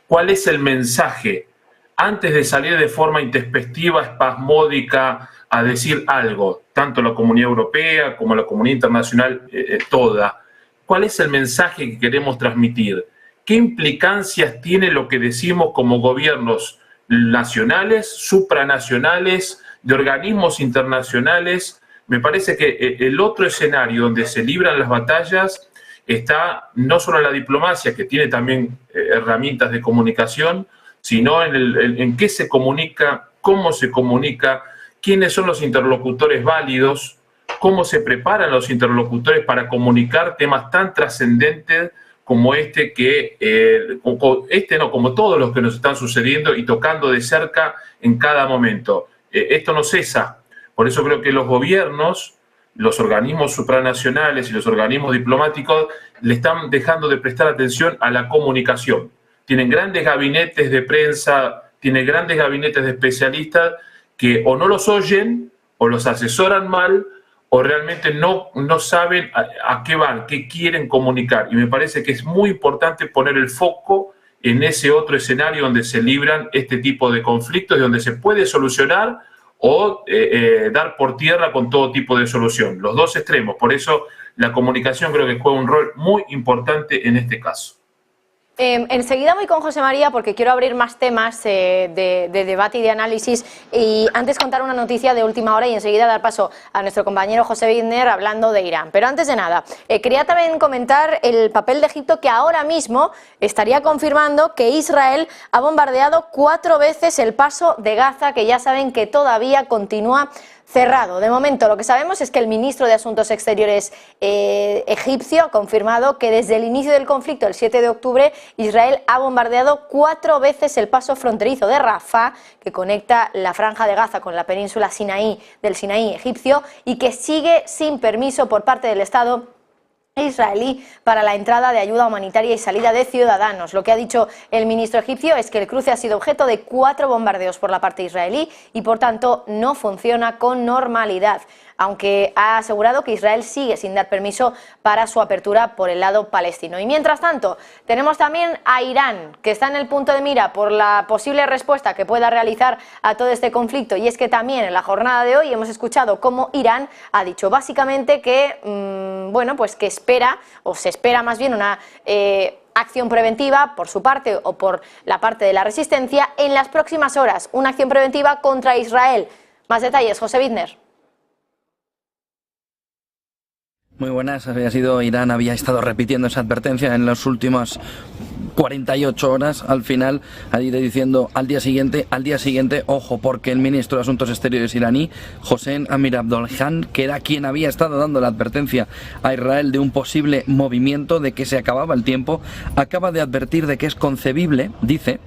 ¿Cuál es el mensaje? Antes de salir de forma intempestiva, espasmódica, a decir algo, tanto la comunidad europea como la comunidad internacional toda. ¿Cuál es el mensaje que queremos transmitir? ¿Qué implicancias tiene lo que decimos como gobiernos nacionales, supranacionales, de organismos internacionales? Me parece que el otro escenario donde se libran las batallas está no solo en la diplomacia, que tiene también herramientas de comunicación, sino en qué se comunica, cómo se comunica, quiénes son los interlocutores válidos, cómo se preparan los interlocutores para comunicar temas tan trascendentes como como todos los que nos están sucediendo y tocando de cerca en cada momento. Esto no cesa. Por eso creo que los gobiernos, los organismos supranacionales y los organismos diplomáticos le están dejando de prestar atención a la comunicación. Tienen grandes gabinetes de prensa, tienen grandes gabinetes de especialistas que o no los oyen, o los asesoran mal, o realmente no saben a qué van, qué quieren comunicar. Y me parece que es muy importante poner el foco en ese otro escenario donde se libran este tipo de conflictos y donde se puede solucionar o dar por tierra con todo tipo de solución. Los dos extremos. Por eso la comunicación creo que juega un rol muy importante en este caso. Enseguida voy con José María porque quiero abrir más temas de debate y de análisis, y antes contar una noticia de última hora y enseguida dar paso a nuestro compañero José Widner hablando de Irán. Pero antes de nada, quería también comentar el papel de Egipto, que ahora mismo estaría confirmando que Israel ha bombardeado 4 veces el paso de Gaza, que ya saben que todavía continúa cerrado. De momento, lo que sabemos es que el ministro de Asuntos Exteriores egipcio ha confirmado que desde el inicio del conflicto, el 7 de octubre, Israel ha bombardeado 4 veces el paso fronterizo de Rafah, que conecta la franja de Gaza con la península del Sinaí egipcio, y que sigue sin permiso por parte del Estado israelí para la entrada de ayuda humanitaria y salida de ciudadanos. Lo que ha dicho el ministro egipcio es que el cruce ha sido objeto de 4 bombardeos por la parte israelí y por tanto no funciona con normalidad, aunque ha asegurado que Israel sigue sin dar permiso para su apertura por el lado palestino. Y mientras tanto, tenemos también a Irán, que está en el punto de mira por la posible respuesta que pueda realizar a todo este conflicto. Y es que también en la jornada de hoy hemos escuchado cómo Irán ha dicho básicamente que, pues que espera, o se espera más bien una acción preventiva por su parte o por la parte de la resistencia en las próximas horas. Una acción preventiva contra Israel. Más detalles, José Widner. Muy buenas. Irán había estado repitiendo esa advertencia en las últimas 48 horas. Al final ha ido diciendo al día siguiente, ojo, porque el ministro de Asuntos Exteriores iraní, Hossein Amir-Abdollahian, que era quien había estado dando la advertencia a Israel de un posible movimiento, de que se acababa el tiempo, acaba de advertir de que es concebible, dice,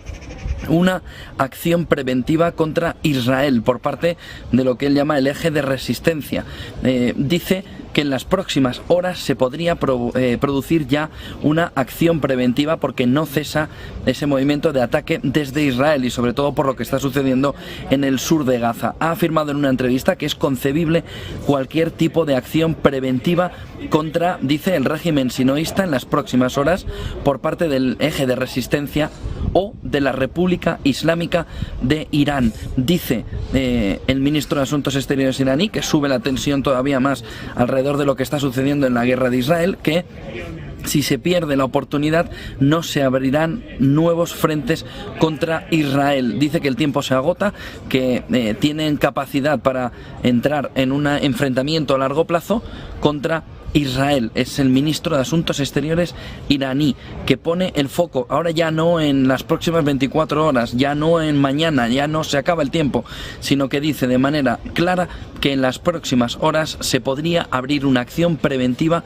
una acción preventiva contra Israel por parte de lo que él llama el eje de resistencia. Dice que en las próximas horas se podría producir ya una acción preventiva porque no cesa ese movimiento de ataque desde Israel y sobre todo por lo que está sucediendo en el sur de Gaza. Ha afirmado en una entrevista que es concebible cualquier tipo de acción preventiva contra, dice, el régimen sinoísta en las próximas horas por parte del eje de resistencia o de la República Islámica de Irán. Dice el ministro de Asuntos Exteriores iraní, que sube la tensión todavía más alrededor de lo que está sucediendo en la guerra de Israel, que si se pierde la oportunidad no se abrirán nuevos frentes contra Israel. Dice que el tiempo se agota, que tienen capacidad para entrar en un enfrentamiento a largo plazo contra Israel. Es el ministro de Asuntos Exteriores iraní que pone el foco ahora ya no en las próximas 24 horas, ya no en mañana, ya no se acaba el tiempo, sino que dice de manera clara que en las próximas horas se podría abrir una acción preventiva,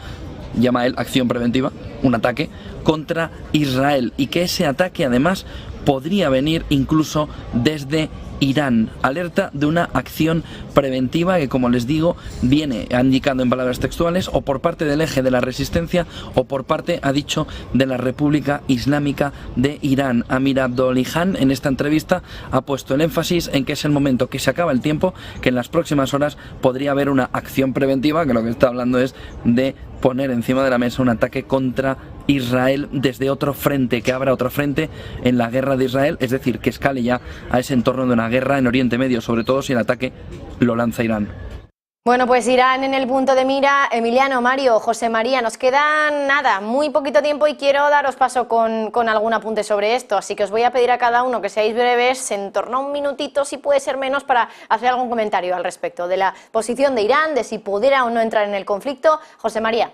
llama él acción preventiva, un ataque contra Israel, y que ese ataque además podría venir incluso desde Irán. Alerta de una acción preventiva que, como les digo, viene indicando en palabras textuales o por parte del eje de la resistencia o por parte, ha dicho, de la República Islámica de Irán. Amir Abdollahian en esta entrevista ha puesto el énfasis en que es el momento, que se acaba el tiempo, que en las próximas horas podría haber una acción preventiva, que lo que está hablando es de poner encima de la mesa un ataque contra Israel desde otro frente, que abra otro frente en la guerra de Israel, es decir, que escale ya a ese entorno de una guerra en Oriente Medio, sobre todo si el ataque lo lanza Irán. Bueno, pues Irán en el punto de mira. Emiliano, Mario, José María, nos queda nada, muy poquito tiempo y quiero daros paso con algún apunte sobre esto, así que os voy a pedir a cada uno que seáis breves, en torno a un minutito, si puede ser menos, para hacer algún comentario al respecto de la posición de Irán, de si pudiera o no entrar en el conflicto. José María.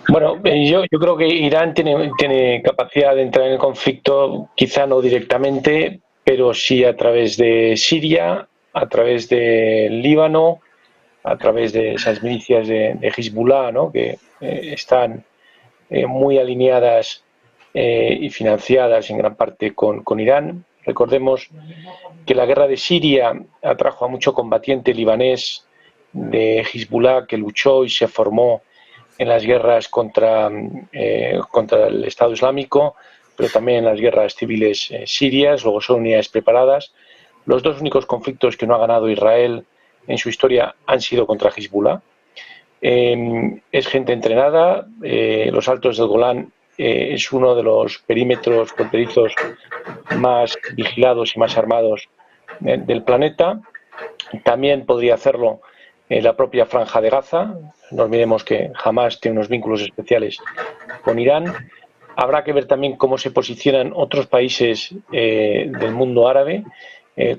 Bueno, yo creo que Irán tiene capacidad de entrar en el conflicto, quizá no directamente, pero sí a través de Siria, a través del Líbano, a través de esas milicias de Hezbollah, ¿no?, que están muy alineadas y financiadas en gran parte con Irán. Recordemos que la guerra de Siria atrajo a mucho combatiente libanés de Hezbollah que luchó y se formó en las guerras contra el Estado Islámico, pero también en las guerras civiles sirias. Luego son unidades preparadas. Los dos únicos conflictos que no ha ganado Israel en su historia han sido contra Hezbollah. Es gente entrenada. Los Altos del Golán es uno de los perímetros fronterizos más vigilados y más armados del planeta. También podría hacerlo la propia Franja de Gaza. No olvidemos que Hamás tiene unos vínculos especiales con Irán. Habrá que ver también cómo se posicionan otros países del mundo árabe,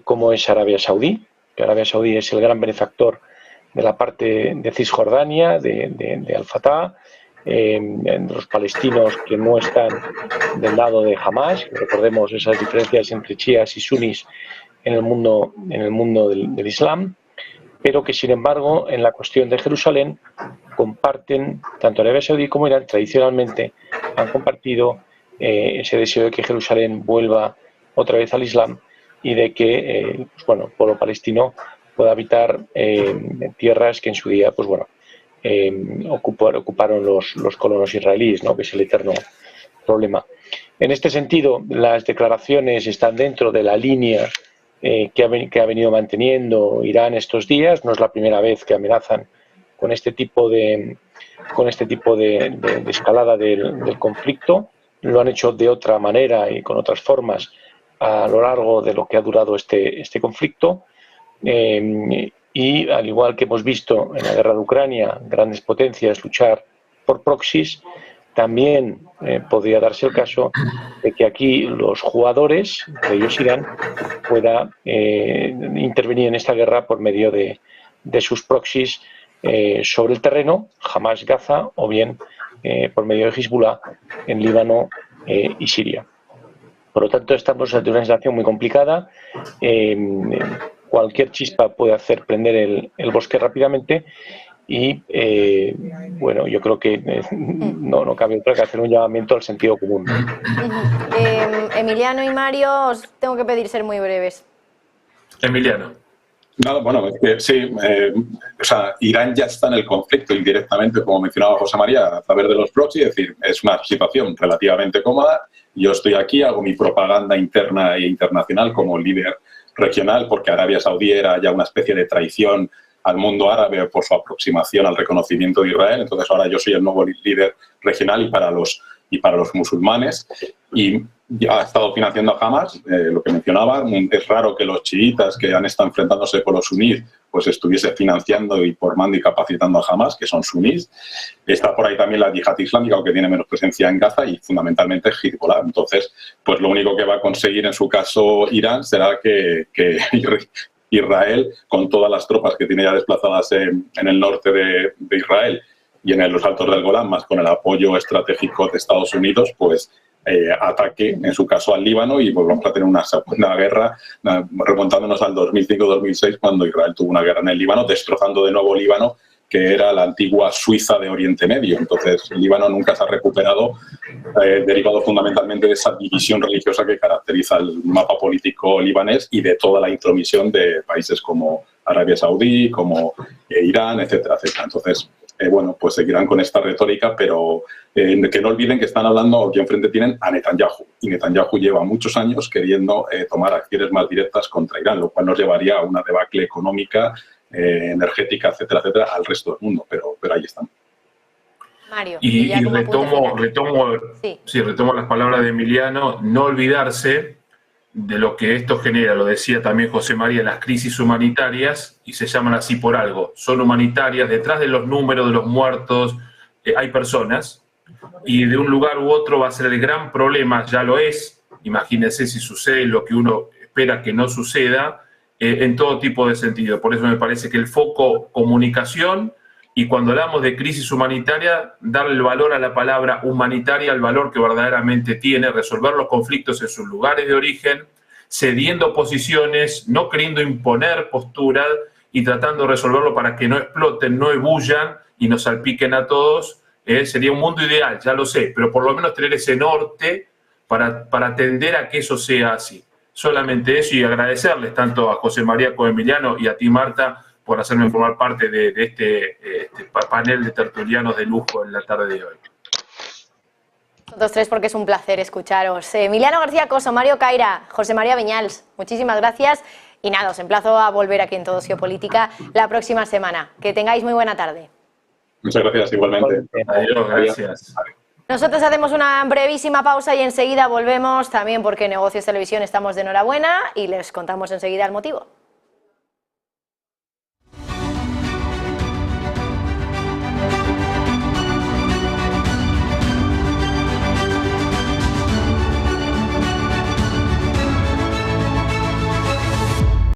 como es Arabia Saudí, que Arabia Saudí es el gran benefactor de la parte de Cisjordania, de Al-Fatah, los palestinos que no están del lado de Hamás. Recordemos esas diferencias entre chiíes y suníes en el mundo del Islam, pero que sin embargo en la cuestión de Jerusalén comparten, tanto Arabia Saudí como Irán tradicionalmente han compartido ese deseo de que Jerusalén vuelva otra vez al Islam y de que el pueblo palestino pueda habitar tierras que en su día ocuparon los colonos israelíes, ¿no?, que es el eterno problema. En este sentido, las declaraciones están dentro de la línea que ha venido manteniendo Irán estos días. No es la primera vez que amenazan con este tipo de escalada del conflicto. Lo han hecho de otra manera y con otras formas a lo largo de lo que ha durado este conflicto. Y al igual que hemos visto en la guerra de Ucrania, grandes potencias luchar por proxies, también podría darse el caso de que aquí los jugadores, de ellos Irán, pueda intervenir en esta guerra por medio de sus proxies sobre el terreno, Hamás, Gaza, o bien por medio de Hezbollah en Líbano y Siria. Por lo tanto, estamos ante una situación muy complicada. Cualquier chispa puede hacer prender el bosque rápidamente y, yo creo que no cabe otra que hacer un llamamiento al sentido común. Emiliano y Mario, os tengo que pedir ser muy breves. Emiliano. No, bueno, es que sí, Irán ya está en el conflicto indirectamente, como mencionaba José María, a través de los proxies, es decir, es una situación relativamente cómoda. Yo estoy aquí, hago mi propaganda interna e internacional como líder regional, porque Arabia Saudí era ya una especie de traición al mundo árabe por su aproximación al reconocimiento de Israel. Entonces ahora yo soy el nuevo líder regional y para los musulmanes. Y ya ha estado financiando a Hamás, lo que mencionaba. Es raro que los chiitas que han estado enfrentándose con los sunís pues estuviese financiando y formando y capacitando a Hamás, que son sunís. Está por ahí también la yihad islámica, aunque tiene menos presencia en Gaza, y fundamentalmente Hezbollah. Entonces, pues lo único que va a conseguir en su caso Irán será que Israel, con todas las tropas que tiene ya desplazadas en el norte de Israel y en los Altos del Golán, más con el apoyo estratégico de Estados Unidos, pues ataque, en su caso, al Líbano, y volvamos a tener una segunda guerra, remontándonos al 2005-2006, cuando Israel tuvo una guerra en el Líbano, destrozando de nuevo Líbano, que era la antigua Suiza de Oriente Medio. Entonces, el Líbano nunca se ha recuperado, derivado fundamentalmente de esa división religiosa que caracteriza el mapa político libanés y de toda la intromisión de países como Arabia Saudí, como Irán, etcétera, etcétera. Entonces, bueno, pues seguirán con esta retórica, pero que no olviden que están hablando, aquí enfrente tienen a Netanyahu, y Netanyahu lleva muchos años queriendo tomar acciones más directas contra Irán, lo cual nos llevaría a una debacle económica, energética, etcétera, etcétera, al resto del mundo, pero ahí están. Mario, y retomo las palabras de Emiliano, no olvidarse de lo que esto genera, lo decía también José María, las crisis humanitarias, y se llaman así por algo, son humanitarias, detrás de los números de los muertos hay personas, y de un lugar u otro va a ser el gran problema, ya lo es, imagínense si sucede lo que uno espera que no suceda, en todo tipo de sentido. Por eso me parece que el foco comunicación, y cuando hablamos de crisis humanitaria, darle el valor a la palabra humanitaria, el valor que verdaderamente tiene, resolver los conflictos en sus lugares de origen, cediendo posiciones, no queriendo imponer posturas y tratando de resolverlo para que no exploten, no ebullan y nos salpiquen a todos. Sería un mundo ideal, ya lo sé, pero por lo menos tener ese norte para tender a que eso sea así. Solamente eso, y agradecerles tanto a José María como a Emiliano y a ti, Marta, por hacerme formar parte de este panel de tertulianos de lujo en la tarde de hoy. Nosotros tres, porque es un placer escucharos. Emiliano García Coso, Mario Caira, José María Viñals, muchísimas gracias. Y nada, os emplazo a volver aquí en Todos Geopolítica la próxima semana. Que tengáis muy buena tarde. Muchas gracias, igualmente. Adiós, gracias. Nosotros hacemos una brevísima pausa y enseguida volvemos, también porque Negocios Televisión estamos de enhorabuena y les contamos enseguida el motivo.